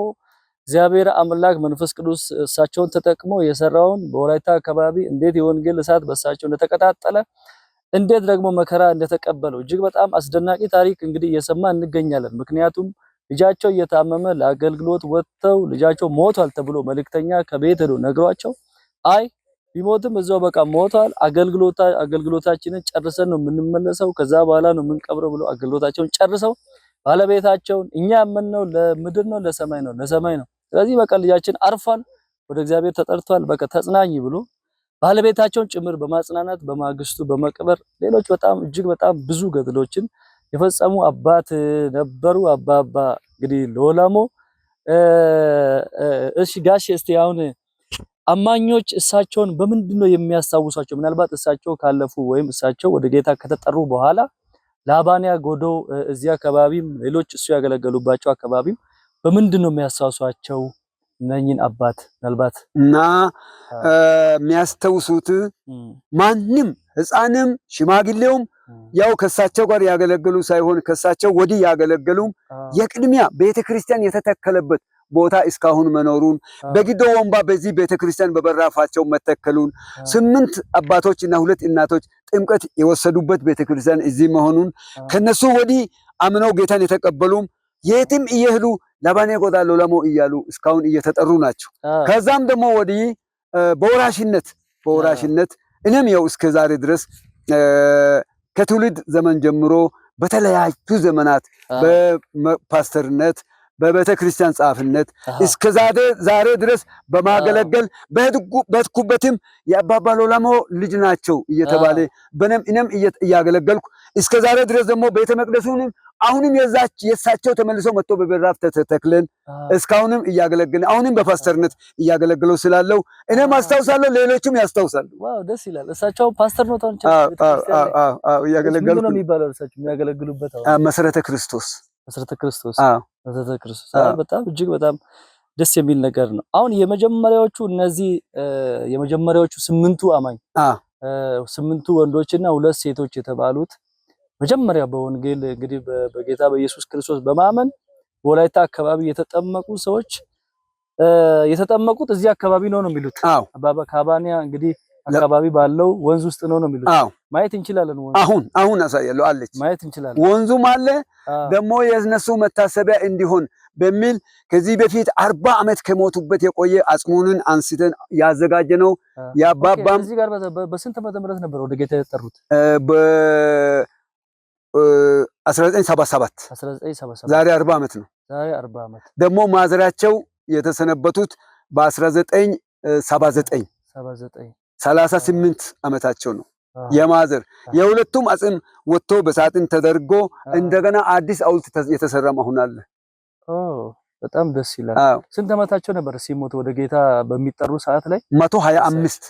እግዚአብሔር አምላክ መንፈስ ቅዱስ እሳቸውን ተጠቅሞ የሰራውን በወላይታ አካባቢ እንዴት የወንጌል እሳት በእሳቸው እንደተቀጣጠለ እንዴት ደግሞ መከራ እንደተቀበለው እጅግ በጣም አስደናቂ ታሪክ እንግዲህ እየሰማን እንገኛለን። ምክንያቱም ልጃቸው እየታመመ ለአገልግሎት ወጥተው ልጃቸው ሞቷል ተብሎ መልእክተኛ ከቤት ሄዶ ነግሯቸው አይ ቢሞትም እዛው በቃ ሞቷል፣ አገልግሎታችንን ጨርሰን ነው የምንመለሰው፣ ከዛ በኋላ ነው የምንቀብረው ብሎ አገልግሎታቸውን ጨርሰው ባለቤታቸውን እኛ ያመንነው ለምድር ነው ለሰማይ ነው? ለሰማይ ነው። ስለዚህ በቃ ልጃችን አርፏል፣ ወደ እግዚአብሔር ተጠርቷል፣ በቃ ተጽናኝ ብሎ ባለቤታቸውን ጭምር በማጽናናት በማግስቱ በመቅበር ሌሎች በጣም እጅግ በጣም ብዙ ገድሎችን የፈጸሙ አባት ነበሩ። አባባ እንግዲህ ሎላሞ እሺ ጋሽ እስቲ አሁን አማኞች እሳቸውን በምንድነው የሚያስታውሳቸው? ምናልባት እሳቸው ካለፉ ወይም እሳቸው ወደ ጌታ ከተጠሩ በኋላ ላባንያ ጎዶ እዚህ አካባቢም ሌሎች እሱ ያገለገሉባቸው አካባቢም በምንድነው የሚያስታውሷቸው እነኝን አባት? ምናልባት እና የሚያስታውሱት ማንም ሕፃንም ሽማግሌውም ያው ከሳቸው ጋር ያገለገሉ ሳይሆን ከሳቸው ወዲህ ያገለገሉም የቅድሚያ ቤተክርስቲያን የተተከለበት ቦታ እስካሁን መኖሩን በጊዶ ወንባ በዚህ ቤተክርስቲያን በበራፋቸው መተከሉን 8 አባቶችና 2 እናቶች ጥምቀት የወሰዱበት ቤተክርስቲያን እዚህ መሆኑን ከነሱ ወዲህ አምነው ጌታን የተቀበሉም የትም እየሄዱ ላባንያ ጎዳ ሎላሞ እያሉ እስካሁን እየተጠሩ ናቸው። ከዛም ደግሞ ወዲህ በወራሽነት እኔም ያው እስከ ዛሬ ድረስ ከትውልድ ዘመን ጀምሮ በተለያዩ ዘመናት በፓስተርነት በቤተ ክርስቲያን ጻፍነት እስከ ዛሬ ድረስ በማገለገል በሄድኩበትም የአባባ ሎላሞ ልጅ ናቸው እየተባለ እኔም እያገለገልኩ እስከ ዛሬ ድረስ ደግሞ ቤተ መቅደሱንም አሁንም የሳቸው ተመልሰው መጥቶ በበራፍ ተተክለን እስካሁንም እያገለገልን አሁንም በፓስተርነት እያገለገለው ስላለው እኔም አስታውሳለሁ፣ ሌሎችም ያስታውሳሉ። ዋው ደስ ይላል። እሳቸው ፓስተር ነው ታንቺ እያገለገሉ ነው የሚባለው እሳቸው የሚያገለግሉበት መሰረተ ክርስቶስ መሰረተ ክርስቶስ በጣም እጅግ በጣም ደስ የሚል ነገር ነው። አሁን የመጀመሪያዎቹ እነዚህ የመጀመሪያዎቹ 8ቱ አማኝ 8ቱ ወንዶችና 2 ሴቶች የተባሉት መጀመሪያ በወንጌል እንግዲህ በጌታ በኢየሱስ ክርስቶስ በማመን ወላይታ አካባቢ የተጠመቁ ሰዎች የተጠመቁት እዚህ አካባቢ ነው የሚሉት። አባባ ካባኒያ እንግዲህ አካባቢ ባለው ወንዝ ውስጥ ነው የሚሉት። ማየት እንችላለን። ወንዝ አሁን አሳያለሁ አለች። ማየት እንችላለን። ወንዙም አለ ደግሞ የነሱ መታሰቢያ እንዲሆን በሚል ከዚህ በፊት 40 ዓመት ከሞቱበት የቆየ አጽሙንን አንስተን ያዘጋጀነው ያባባም እዚህ ጋር በስንት ዓመተ ምህረት ነበር ወደ ጌታ የተጠሩት? በ1977 ዛሬ 40 ዓመት ነው። ዛሬ 40 ዓመት ደግሞ ማዘራቸው የተሰነበቱት በ1979 38 ዓመታቸው ነው። የማዘር የሁለቱም አጽም ወጥቶ በሳጥን ተደርጎ እንደገና አዲስ ሐውልት የተሰራ መሆን አለ። በጣም ደስ ይላል። ስንት ዓመታቸው ነበር ሲሞቱ ወደ ጌታ በሚጠሩ ሰዓት ላይ? 125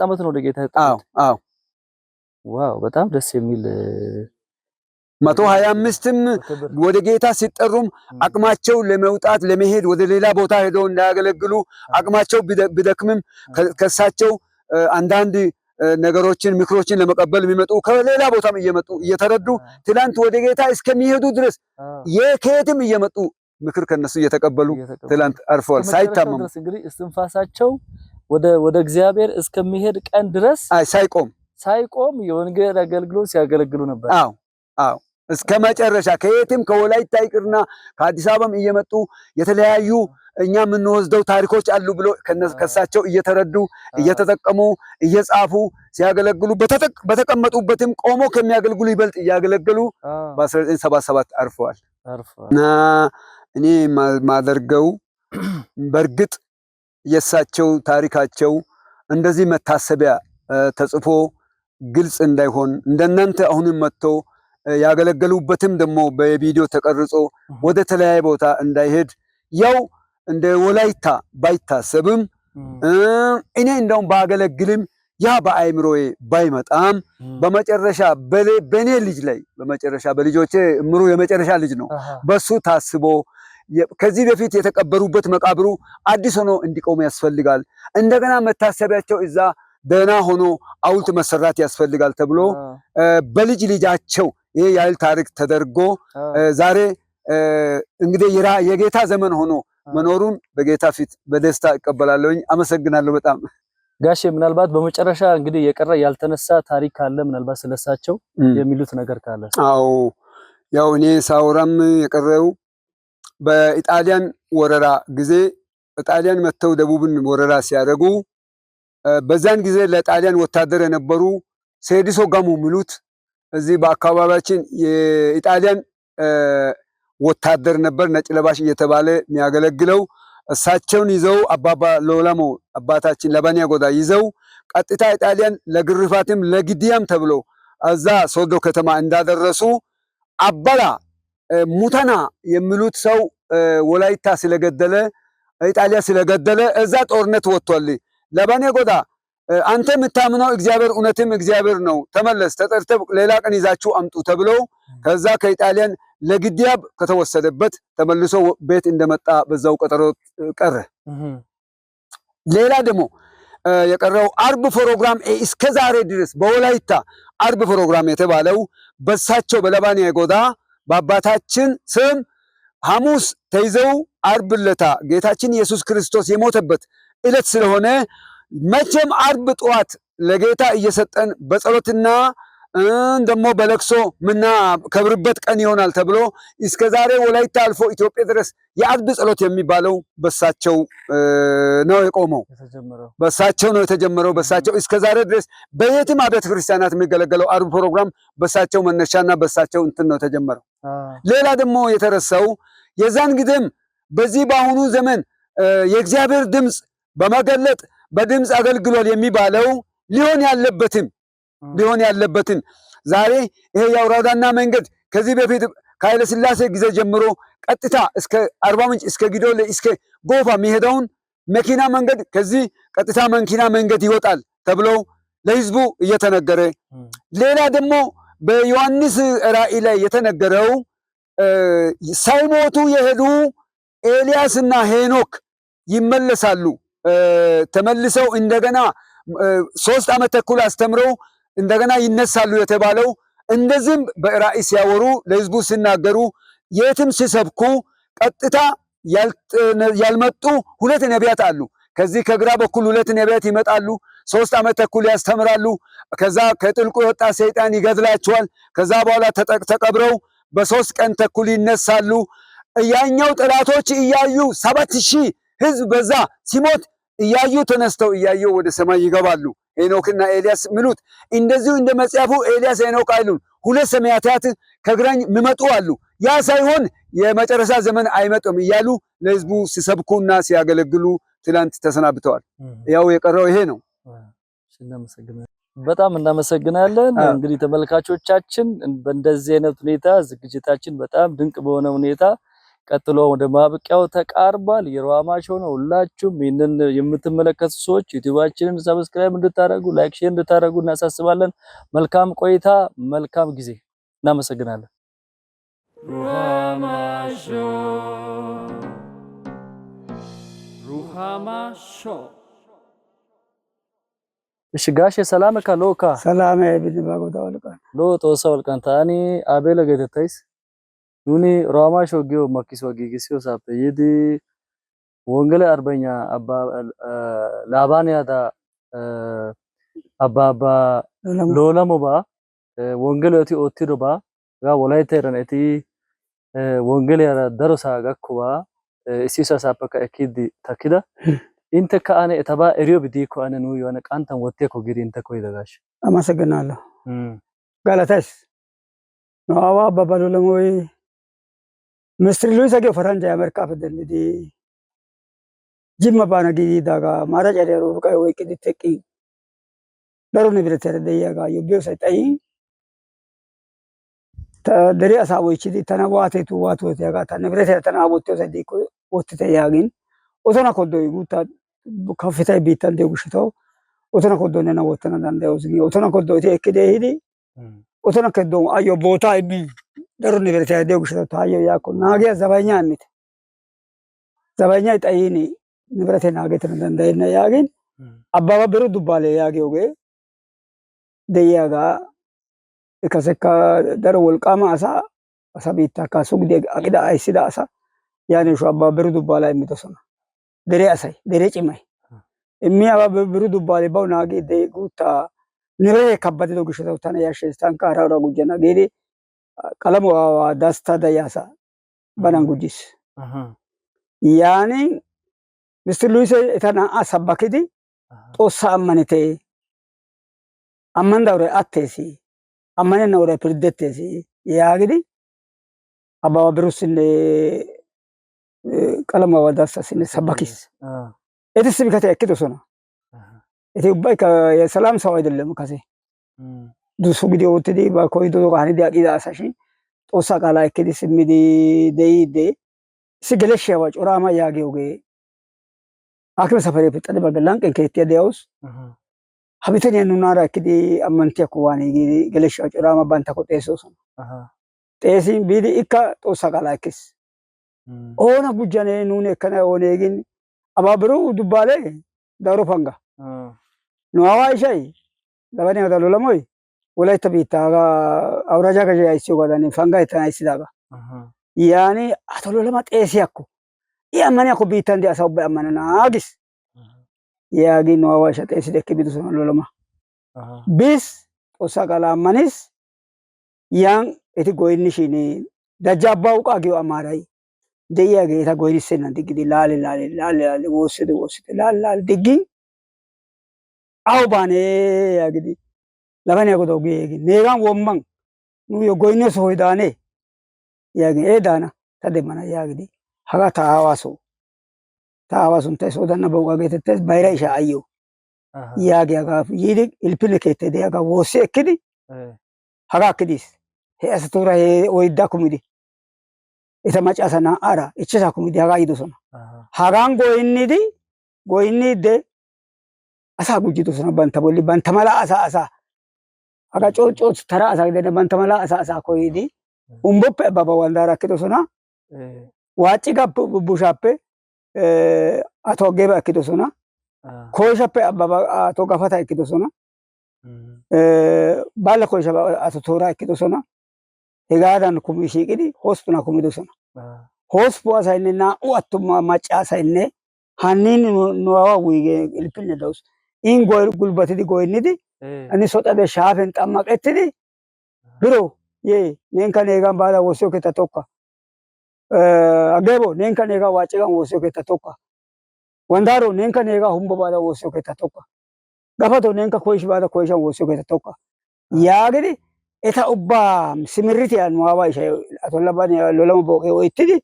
ዓመት ነው ወደ ጌታ የተጠሩት። ዋው በጣም ደስ የሚል 125ም ወደ ጌታ ሲጠሩም አቅማቸው ለመውጣት ለመሄድ ወደ ሌላ ቦታ ሄደው እንዳያገለግሉ አቅማቸው ቢደክምም ከሳቸው አንዳንድ ነገሮችን ምክሮችን ለመቀበል የሚመጡ ከሌላ ቦታም እየመጡ እየተረዱ ትላንት ወደ ጌታ እስከሚሄዱ ድረስ ከየትም እየመጡ ምክር ከነሱ እየተቀበሉ ትላንት አርፈዋል ሳይታመሙ። እንግዲህ እስትንፋሳቸው ወደ እግዚአብሔር እስከሚሄድ ቀን ድረስ ሳይቆም የወንጌል አገልግሎት ሲያገለግሉ ነበር። አዎ እስከ መጨረሻ ከየትም ከወላይታ ይቅርና ከአዲስ አበባም እየመጡ የተለያዩ እኛ የምንወስደው ታሪኮች አሉ ብሎ ከሳቸው እየተረዱ እየተጠቀሙ እየጻፉ ሲያገለግሉ በተቀመጡበትም ቆሞ ከሚያገልግሉ ይበልጥ እያገለገሉ በ1977 አርፈዋል። እና እኔ ማደርገው በእርግጥ የሳቸው ታሪካቸው እንደዚህ መታሰቢያ ተጽፎ ግልጽ እንዳይሆን እንደናንተ አሁንም መጥቶ ያገለገሉበትም ደግሞ በቪዲዮ ተቀርጾ ወደ ተለያየ ቦታ እንዳይሄድ ያው እንደ ወላይታ ባይታሰብም እኔ እንደውም ባገለግልም ያ በአይምሮዬ ባይመጣም በመጨረሻ በኔ ልጅ ላይ በመጨረሻ በልጆቼ እምሩ የመጨረሻ ልጅ ነው በሱ ታስቦ ከዚህ በፊት የተቀበሩበት መቃብሩ አዲስ ሆኖ እንዲቆም ያስፈልጋል። እንደገና መታሰቢያቸው እዛ ደህና ሆኖ ሐውልት መሰራት ያስፈልጋል ተብሎ በልጅ ልጃቸው ይሄ ያህል ታሪክ ተደርጎ ዛሬ እንግዲህ የጌታ ዘመን ሆኖ መኖሩን በጌታ ፊት በደስታ እቀበላለሁኝ። አመሰግናለሁ በጣም ጋሼ። ምናልባት በመጨረሻ እንግዲህ የቀረ ያልተነሳ ታሪክ ካለ ምናልባት ስለሳቸው የሚሉት ነገር ካለ? አዎ ያው እኔ ሳውራም የቀረው በኢጣሊያን ወረራ ጊዜ ኢጣሊያን መተው ደቡብን ወረራ ሲያደርጉ በዛን ጊዜ ለጣሊያን ወታደር የነበሩ ሴዲሶ ጋሙ ሚሉት እዚህ በአካባቢያችን የኢጣሊያን ወታደር ነበር፣ ነጭ ለባሽ እየተባለ የሚያገለግለው። እሳቸውን ይዘው አባባ ሎላሞ አባታችን ለባንያ ጎዳ ይዘው ቀጥታ ኢጣሊያን ለግርፋትም ለግድያም ተብሎ እዛ ሶዶ ከተማ እንዳደረሱ አበላ ሙተና የሚሉት ሰው ወላይታ ስለገደለ ኢጣሊያ ስለገደለ እዛ ጦርነት ወጥቷል። ለባንያ ጎዳ አንተ የምታምነው እግዚአብሔር እውነትም እግዚአብሔር ነው፣ ተመለስ፣ ተጠርተህ ሌላ ቀን ይዛችሁ አምጡ ተብሎ ከዛ ከኢጣሊያን ለግድያ ከተወሰደበት ተመልሶ ቤት እንደመጣ በዛው ቀጠሮ ቀረ። ሌላ ደግሞ የቀረው አርብ ፕሮግራም እስከ ዛሬ ድረስ በወላይታ አርብ ፕሮግራም የተባለው በሳቸው በለባንያ ጎዳ በአባታችን ስም ሐሙስ ተይዘው አርብ ለታ ጌታችን ኢየሱስ ክርስቶስ የሞተበት ዕለት ስለሆነ መቼም አርብ ጠዋት ለጌታ እየሰጠን በጸሎትና ደግሞ በለቅሶ ምና ከብርበት ቀን ይሆናል ተብሎ እስከ ዛሬ ወላይታ አልፎ ኢትዮጵያ ድረስ የአርብ ጸሎት የሚባለው በሳቸው ነው የቆመው። በሳቸው ነው የተጀመረው። በሳቸው እስከ ዛሬ ድረስ በየትም አብያተ ክርስቲያናት የሚገለገለው አርብ ፕሮግራም በሳቸው መነሻና በሳቸው እንትን ነው የተጀመረው። ሌላ ደግሞ የተረሳው የዛን ጊዜም በዚህ በአሁኑ ዘመን የእግዚአብሔር ድምፅ በመገለጥ በድምፅ አገልግሏል የሚባለው ሊሆን ያለበትን ዛሬ ይሄ የአውራዳና መንገድ ከዚህ በፊት ከኃይለ ሥላሴ ጊዜ ጀምሮ ቀጥታ እስከ አርባ ምንጭ እስከ ጊዶሌ እስከ ጎፋ የሚሄደውን መኪና መንገድ ከዚህ ቀጥታ መኪና መንገድ ይወጣል ተብሎ ለህዝቡ እየተነገረ፣ ሌላ ደግሞ በዮሐንስ ራእይ ላይ የተነገረው ሳይሞቱ የሄዱ ኤልያስና ሄኖክ ይመለሳሉ፣ ተመልሰው እንደገና 3 ዓመት ተኩል አስተምረው እንደገና ይነሳሉ የተባለው እንደዚህም በራእይ ሲያወሩ ለህዝቡ ሲናገሩ የትም ሲሰብኩ ቀጥታ ያልመጡ 2 ነቢያት አሉ። ከዚህ ከግራ በኩል 2 ነቢያት ይመጣሉ። 3 ዓመት ተኩል ያስተምራሉ። ከዛ ከጥልቁ የወጣ ሰይጣን ይገድላቸዋል። ከዛ በኋላ ተቀብረው በ3 ቀን ተኩል ይነሳሉ። ያኛው ጠላቶች እያዩ 7000 ህዝብ በዛ ሲሞት እያዩ ተነስተው እያዩ ወደ ሰማይ ይገባሉ። ሄኖክና ኤልያስ ምሉት እንደዚሁ እንደ መጽሐፉ ኤልያስ ሄኖክ አይሉን 2 ሰማያታት ከግራኝ የሚመጡ አሉ። ያ ሳይሆን የመጨረሻ ዘመን አይመጡም እያሉ ለህዝቡ ሲሰብኩና ሲያገለግሉ ትላንት ተሰናብተዋል። ያው የቀረው ይሄ ነው። በጣም እናመሰግናለን። እንግዲህ ተመልካቾቻችን በእንደዚህ አይነት ሁኔታ ዝግጅታችን በጣም ድንቅ በሆነ ሁኔታ ቀጥሎ ወደ ማብቂያው ተቃርቧል። የሮሃማ ሾው ነው። ሁላችሁም ይህንን የምትመለከቱ ሰዎች ዩቲዩባችንን ሰብስክራይብ እንድታደርጉ፣ ላይክ፣ ሼር እንድታደርጉ እናሳስባለን። መልካም ቆይታ፣ መልካም ጊዜ። እናመሰግናለን። ሮሃማ ሾው እሺ ጋሼ ሰላም ከሎካ ሰላም ቢልባጎታ ወልቃን ሎቶ ሰውልቃን ታኒ አቤለ ገተታይስ ኑኒ ሮሃማ ሾው ጊዮ ማኪስ ወጊጊሲዮ ሳፈይዲ ወንገለ አርበኛ አባ ላባንያታ አባ ሎላሞባ ወንገለቲ ኦቲዶባ ጋ ወላይተረነቲ ወንገለ ያራ ደሮሳ ጋኩባ ኢሲሳ ሳፈካ እኪዲ ታኪዳ እንተ ካአነ እተባ ኤሪዮ ቢዲኮ አነ ነው የሆነ ቃንተን ወቴኮ ግሪ እንተ ኮይደጋሽ አመሰግናለሁ። ጋላታስ ነው አዋ አባባሉ ለሞይ ምስትሪ ሉይስ አገ ፈረንጅ አሜሪካ ፈደልዲ ጅማ ባነጊ ዳጋ ማራጫ ደሩ ሩቃይ ወይ ቅዲ ተቂ ደሩ ንብረት ተደያጋ የቢው ሰጠይ ተደሪ አሳቦች ዲ ተናዋቴቱ ዋቶት ያጋ ተንብረት ተናቦቶ ሰዲኮ ወጥተ ያግን ኦቶና ኮዶይ ጉታ ከፍታይ ቢታን ደጉሽታው ኦቶና ኮዶነና ወተና ዳንዳው ዝጊ ኦቶና ኮዶይ ተከደ ሂዲ ኦቶና ከዶ አዮ ቦታ ይቢ ደሩ ንብረት ደጉሽታው ታዮ ያኮ ናገ ዘባኛ አሚት ዘባኛ ይጣይኒ ንብረት ናገተና ዳንዳይና ያግን አባባ ብሩ ዱባለ ያገውገ ደያጋ ከሰካ ደሩ ወልቃማ አሳ ቢታ ካሱግደ አቅዳ አይሲዳ አሳ ያኔ ሹ አባባ ብሩ ዱባላ የሚተሰና ደሬ አሳይ ደሬ ጭማይ እሚ አባባ ብሩ ዱባለ ባው ናገ ደጉታ ንብረት ከበደ ደጉሽታው ታና ያሸስታን ካራራ ጉጀና ገዴ ቀለሙ ዳስታ ዳያሳ ባናን ጉጂስ ያኔ ሚስተር ሉይስ እታና አሰባከዲ ጦሳ አማነቴ አማንዳውረ አቴሲ አማነ ነው ፕሪደቴሲ ያግዲ አባባ ብሩስን ቀለሙ ዳስታ ሲነ ሰባኪስ እትስ ቢከተ እክቶሶና እቲ ባይ የሰላም ሰው አይደለም ከሴ ዱሱ ጊዜ ወጥዲ ባኮይዶ ጋኒ ዲያቂ ዳሳሺ ጦሳ ቃላ እክዲ ስሚዲ ደይደ ሲገለሽዋ ጮራማ ያጌውጌ አክለ ሰፈሬ ፍጠደ በገላን ከንከት ያዲያውስ ሀቢተን ያኑናራ እክዲ አመንቴ ኩዋኒ ገለሽዋ ጮራማ ባንታ ኮጤሶስ ጤሲ ቢዲ ኢካ ጦሳ ቃላ እክስ ኦና ጉጃኔ ኑኔ ከነ ኦኔግን አባብሩ ዱባሌ ዳሮ ፈንጋ ነው አዋይሻይ ለባኔ ወዳሎ ለሞይ ወላይታ ቢታ አውራጃ ገጀ አይሲዮ ጋዳኒ ፈንጋ ይታይሲዳጋ ያኔ አቶሎ ለማ ጤሲያኮ ያማኔ አኮ ቢታ እንዲ አሳው በአማነና አጊስ ያጊ ነው አዋይሻ ጤሲ ደክ ቢዱ ሰው ለማ ቢስ ጦሳ ቃላ አማኒስ yan eti goynnishin dajjabba uqa giyo amaaray de'iyaagee eta goynissennan diggidi laali woossidi diggin awu baanee yaagidi labaniyaa godaw giyeegin neegan womman nuuyyo goynniyo sohoy daanee yaagin daana ta demmana yaagidi hagaa ta aawaa soo ta aawaa sunttay Soodanna Bawuqa geetettees bayra ishaa ayyo yaagiyaagaa yiidi ilppinne keettay de'iyaagaa woossi ekkidi hagaa akkidiis he asatuura he oyddaa kumidi eta macca asaa naa''aara 5 kumidi hagaa yiidosona hagan goynnidde asaa gujjidosona bantta bolli bantta mala asaa hagaa coo tara asaa gidenna bantta mala asaa koyidi Humbboppe Ababa Walddaara ekkidosona Waacciga Bushaappe ato Ageeba ekkidosona Koyshappe ato Gafata ekkidosona Baala Koysha ato Toora ekkidosona hegaadan kumi shiiqidi 8 kumidosona 8 asaynne 2 attuma macca asaynne hannin nu aawaa wuygee ilppinne dawus in gulbatidi goynnidi ani soxade shaafen xammaqettidi biro yee nenkka neegan baada woossiyo keettaa tokka Ageebo nenkka neegaa Waaccigan woossiyo keettaa tokka Wanddaaro nenkka neegaa Humbbo baada woossiyo keettaa tokka Gafato nenkka Koyshi baada Koyshan woossiyo keettaa tokka yaagidi eta ubbaa simiritiyaa nu aawaa ishay ato Lolamo Booqee oyttidi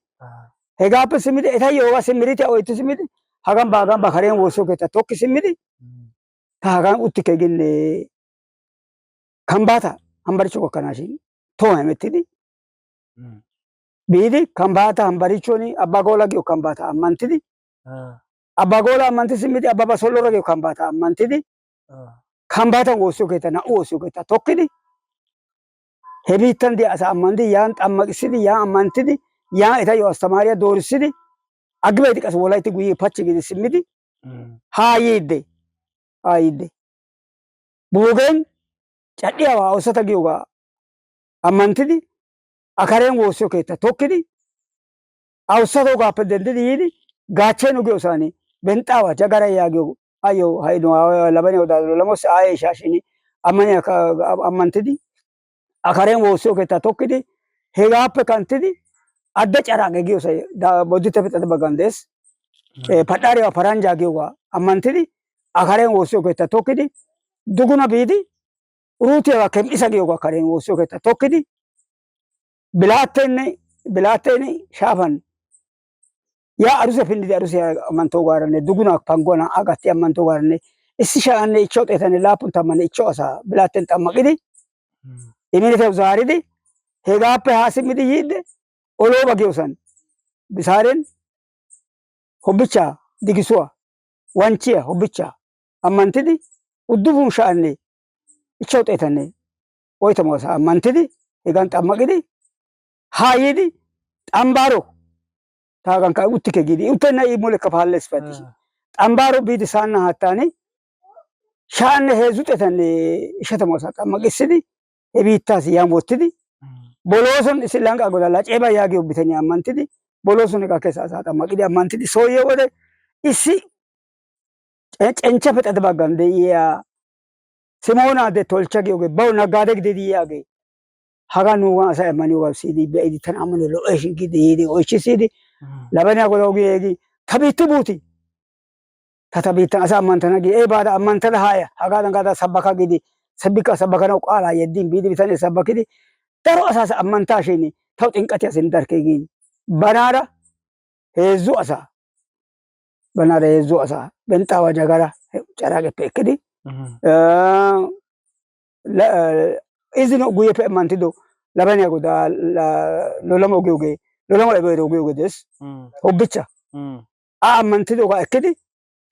hegaappe simmidi etayyo simiritiyaa oytti simmidi hagan baagan ba karen woossiyo keettaa tokki simmidi ta hagan uttikke gin Kambbaata Hambbarichcho gakkanaashin tohuwan hemettidi biidi Kambbaata Hambbarichchon Abbagoola giyo Kambbaata ammanttidi Abbagoola ammantti simmidi Ababa Sollora giyo Kambbaata ammanttidi Kambbaatan woossiyo keettaa 2 woossiyo keettaa tokkidi he biittan diya asaa ammanidi yan xammaqissidi yan ammanttidi yan etayyo asttamaariyaa doorissidi aggibeeti qassi Wolaytti guyye pachchi giidi simmidi haa yiidde Buugen Cadhdhiyaa Awussata giyoogaa ammanttidi a karen woossiyo keettaa tokkidi Awussatoogaappe denddidi yiidi Gaachcheeno giyoosan Benxxaawa Jagaray yaagiyo ayyo hay nu aawaa Labaniyaa godaa Lolamosi aayee ishaa shin ammanttidi a karen woossiyo keettaa tokkidi hegaappe kanttidi Adde Caraaqe giyoosay Bodditteppe xade baggan de'ees Padhdhaariyaa Paranjjaa giyoogaa ammanttidi a karen woossiyo keettaa tokkidi duguna biidi Uruutiyaa Kem'isa giyoogaa karen woossiyo keettaa tokkidi Bilaatteen shaafan yaa Aruse pinnidi Arusiyaa ammanttoogaranne duguna Pangguwa 2 gatti ammanttoogaranne 1575 asaa Bilaatten xammaqidi iminetaw zaaridi hegaappe haa simmidi yiidde Olooba giyoosan Bisaaren Hobbichchaa Digisuwaa Wanchchiyaa Hobbichchaa ammanttidi 9540 asaa ammanttidi hegan xammaqidi haa yiidi Xambbaaro ta hagankka uttikke giidi uttenna I mulekka paallees pattishin Xambbaaro biidi saanna haattaani 1350 asaa xammaqissidi he biittaassi yan wottidi Bolooson issi Lanqaa godaa Laceeba yaagiyo bitaniyaa ammanttidi Bolooson gakkees asaa xammaqidi ammanttidi soo yiyo wode issi Cenchchappe xade baggan de'iyaa Simoona Adde Tolchcha giyoogee bawu naggaade gididi yiyaagee hagaa nuugan asay ammaniyoogaa siyidi be'idi tana ammanoy lo"eeshin giidi yiidi oychchi siyidi Labaniyaa godaw giyeegi ta biitti buuti ta biittan asaa ammanttana gi baada ammanttada haaya hagaadan gaada sabbaka giidi sabbakanaw qaalaa yeddin biidi bitanee sabbakidi daro asaassi ammanttaashin taw xinqqatiyaa sinttarkkee gin banaara 3 asaa Benxxaawa Jagara Caraaqeppe ekkidi izino guyyeppe ammanttido Labaniyaa godaa Lolamo Ebeero giyoogee de'ees Hobbichcha a ammanttidoogaa ekkidi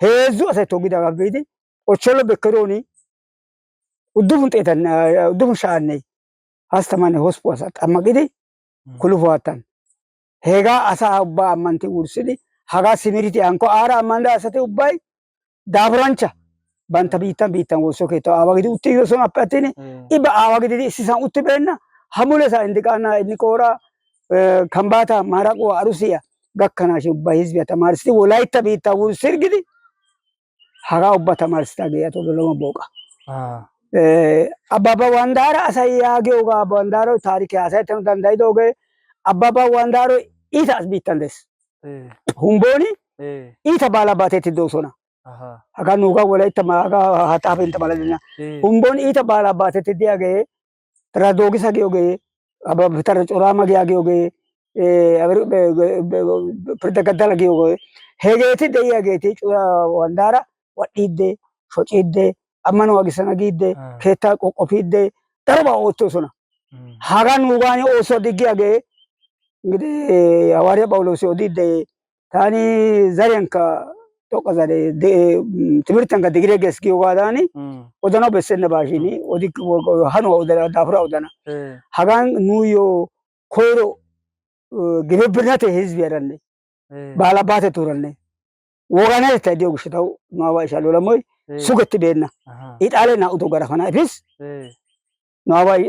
3 asay toggidaagaa biidi Ochcholo Bekkerooni 9,938 asaa xammaqidi Kulufuwa haattan hegaa asaa ubbaa ammantti wurssidi hagaa simiritiyaa hankko aara ammanida asati ubbay daafuranchcha bantta biittan woossiyo keettaw aawa gidi uttigidosonappe attin I ba aawa gididi issisan uttibeenna ha mulesaa Indiqaanaa Inniqoora Kambbaata Maaraquwa Arusiyaa gakkanaashin ubbay hizbiyaa tamaarissidi Wolaytta biittaa wurssirggidi hagaa ubbaa tamaarissidaagee ato Lolamo Booqa አባባ ዋንዳራ አሳያጌው ጋ ዋንዳሮ ታሪክ ያሳይተን ዳንዳይዶገ አባባ ዋንዳሮ ኢታስ ቢተንደስ ሁምቦኒ ኢታ ባላባቴት ዶሶና አጋ ኑጋ ወላይታ ማጋ ሀጣፈን ተባለና ሁምቦኒ ኢታ ባላባቴት ዲያገ ትራዶጊሳ ጊዮገ አባባ ተረ ጮራማ ጊያጌዮገ ፍርደገደለ ጊዮገ ሄጌቲ ደያጌቲ ጩራ ዋንዳራ ወዲደ ሾጪደ አማኑ አግሰና ጊደ ከታ ቆቆፊደ ደረባ ወጥቶሶና ሃጋ ኑጋኒ ኦሶ ዲጊያገ እንግዲህ ሐዋርያ ጳውሎስ ወዲደ ታኒ ዘሬንካ ቶቀ ዘሬ ትምህርተን ከዲግሪ ገስኪ ወዳኒ ወደና በሰነ ባሽኒ ወዲ ሃኑ ወደና ዳፍራ ወደና ሃጋን ኑዮ ኮይሮ ግብብርነት ህዝብ ያረነ ባላባተ ቱረነ ወጋነ ተዲዮ ግሽታው ማዋ ይሻሉ ለሞይ ሱገት ቤና ኢጣለና ኡቶ ገራፈና ፊስ ነዋይ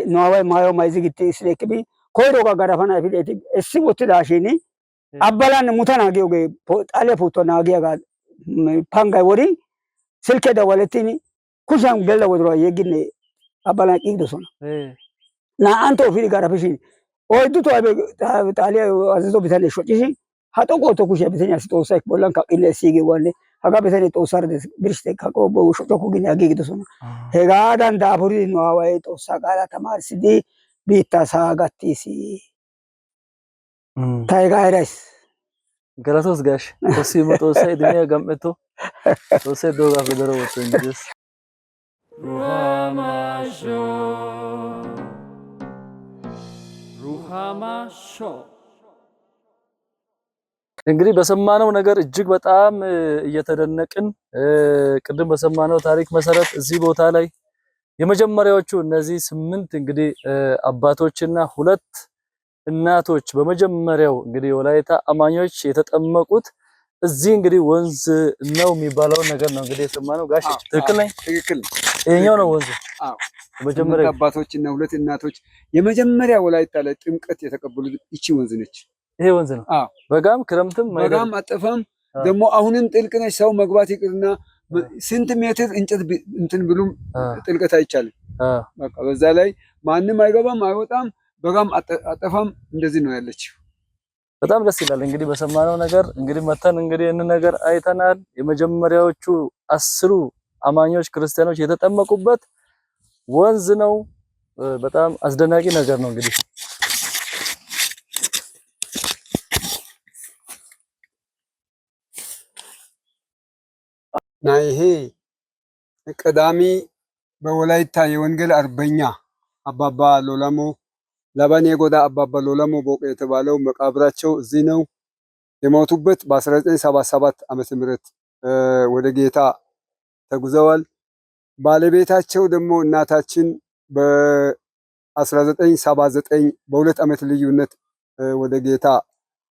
ማዮ ማይዝግት ስለክቢ ኮይሮ ገራፈና ፊት እሲ ወት ዳሽኒ አባላን ሙተና ጊዮገ ጣለ ፎቶ ናጊያ ጋ ፓንጋይ ወሪ ስልከ ደወለቲኒ ኩሻን ገለ ወድሮ የግነ አባላን ቂዶሶና ና አንቶ ፊት ገራፈሽኒ ኦይዱቶ ጣሊያ አዘዞ ቢተነ ሾጪሽ ሀጦቆቶ ኩሻ ቢተኛ ሲጦሳይክ ቦላን ካቂለ ሲጌ ወለ ሀጋ ቢተነ ጦሳር ደስ ብርሽተ ካቆ በሾጮኩ ግን ያጌግዶሶና ሄጋዳን ዳቡሪ ነዋይ ጦሳ ጋራ ተማርሲዲ ቢታ ሳጋቲሲ ታይጋይራስ ገላቶስ ጋሽ ቶሲ ሞቶሳይ ድኒያ ገምቶ ቶሴ ዶጋ ፈደሮ ወጥቶ እንግዲስ ሩሃማሾ እንግዲህ በሰማነው ነገር እጅግ በጣም እየተደነቅን ቅድም በሰማነው ታሪክ መሰረት እዚህ ቦታ ላይ የመጀመሪያዎቹ እነዚህ 8 እንግዲህ አባቶችና 2 እናቶች በመጀመሪያው እንግዲህ ወላይታ አማኞች የተጠመቁት እዚህ እንግዲህ ወንዝ ነው የሚባለው ነገር ነው እንግዲህ የሰማነው። ጋሽ ትክክል ነኝ? ትክክል። ይሄኛው ነው ወንዙ። አዎ በመጀመሪያ አባቶችና 2 እናቶች የመጀመሪያ ወላይታ ላይ ጥምቀት የተቀበሉት እቺ ወንዝ ነች። ይሄ ወንዝ ነው። አዎ በጋም ክረምትም በጋም አጠፋም ደግሞ አሁንም ጥልቅ ነች። ሰው መግባት ይቅርና ስንት ሜትር እንጨት እንትን ብሉም ጥልቀት አይቻልም። በቃ በዛ ላይ ማንም አይገባም አይወጣም። በጋም አጠፋም እንደዚህ ነው ያለችው። በጣም ደስ ይላል። እንግዲህ በሰማነው ነገር እንግዲህ መተን እንግዲህ እነ ነገር አይተናል። የመጀመሪያዎቹ 10 አማኞች ክርስቲያኖች የተጠመቁበት ወንዝ ነው። በጣም አስደናቂ ነገር ነው። እንግዲህ ና ይሄ ቀዳሚ በወላይታ የወንጌል አርበኛ አባባ ሎላሞ ላባኔ ጎዳ አባባ ሎላሞ ቦቄ የተባለው መቃብራቸው እዚህ ነው። የሞቱበት በ1977 ዓመተ ምህረት ወደ ጌታ ተጉዘዋል። ባለቤታቸው ደግሞ እናታችን በ1979 በ2 ዓመት ልዩነት ወደ ጌታ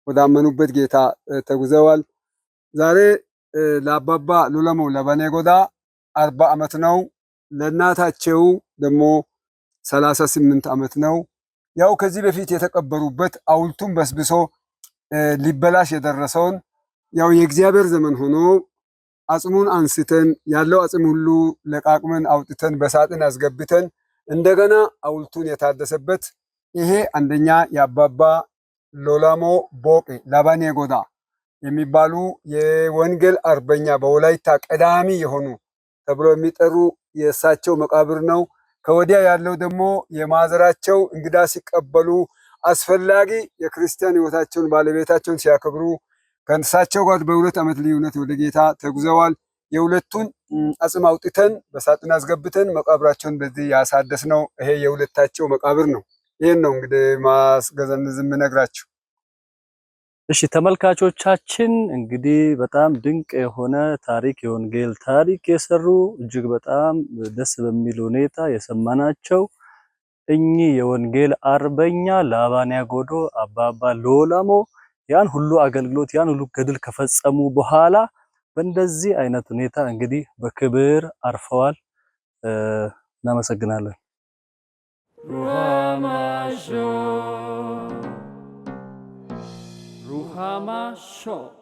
ወዳመኑበት ጌታ ተጉዘዋል። ዛሬ ለአባባ ሎላሞ ላባኔ ጎዳ 40 ዓመት ነው። ለእናታቸው ደግሞ 38 ዓመት ነው። ያው ከዚህ በፊት የተቀበሩበት ሐውልቱን በስብሶ ሊበላሽ የደረሰውን ያው የእግዚአብሔር ዘመን ሆኖ አጽሙን አንስተን ያለው አጽም ሁሉ ለቃቅመን አውጥተን በሳጥን አስገብተን እንደገና ሐውልቱን የታደሰበት ይሄ አንደኛ የአባባ ሎላሞ ቦቄ ላባኔ ጎዳ የሚባሉ የወንጌል አርበኛ በወላይታ ቀዳሚ የሆኑ ተብሎ የሚጠሩ የእሳቸው መቃብር ነው። ከወዲያ ያለው ደግሞ የማዘራቸው እንግዳ ሲቀበሉ አስፈላጊ የክርስቲያን ሕይወታቸውን ባለቤታቸውን ሲያከብሩ ከእሳቸው ጋር በ2 ዓመት ልዩነት ወደ ጌታ ተጉዘዋል። የሁለቱን አጽም አውጥተን በሳጥን አስገብተን መቃብራቸውን በዚህ ያሳደስ ነው። ይሄ የሁለታቸው መቃብር ነው። ይሄን ነው እንግዲህ ማስገዘንዝም ነግራችሁ። እሺ ተመልካቾቻችን እንግዲህ በጣም ድንቅ የሆነ ታሪክ የወንጌል ታሪክ የሰሩ እጅግ በጣም ደስ በሚል ሁኔታ የሰማናቸው እኚህ የወንጌል አርበኛ ላባኔ ጎዳ አባባ ሎላሞ ያን ሁሉ አገልግሎት ያን ሁሉ ገድል ከፈጸሙ በኋላ በእንደዚህ አይነት ሁኔታ እንግዲህ በክብር አርፈዋል። እናመሰግናለን። Ruhama Show.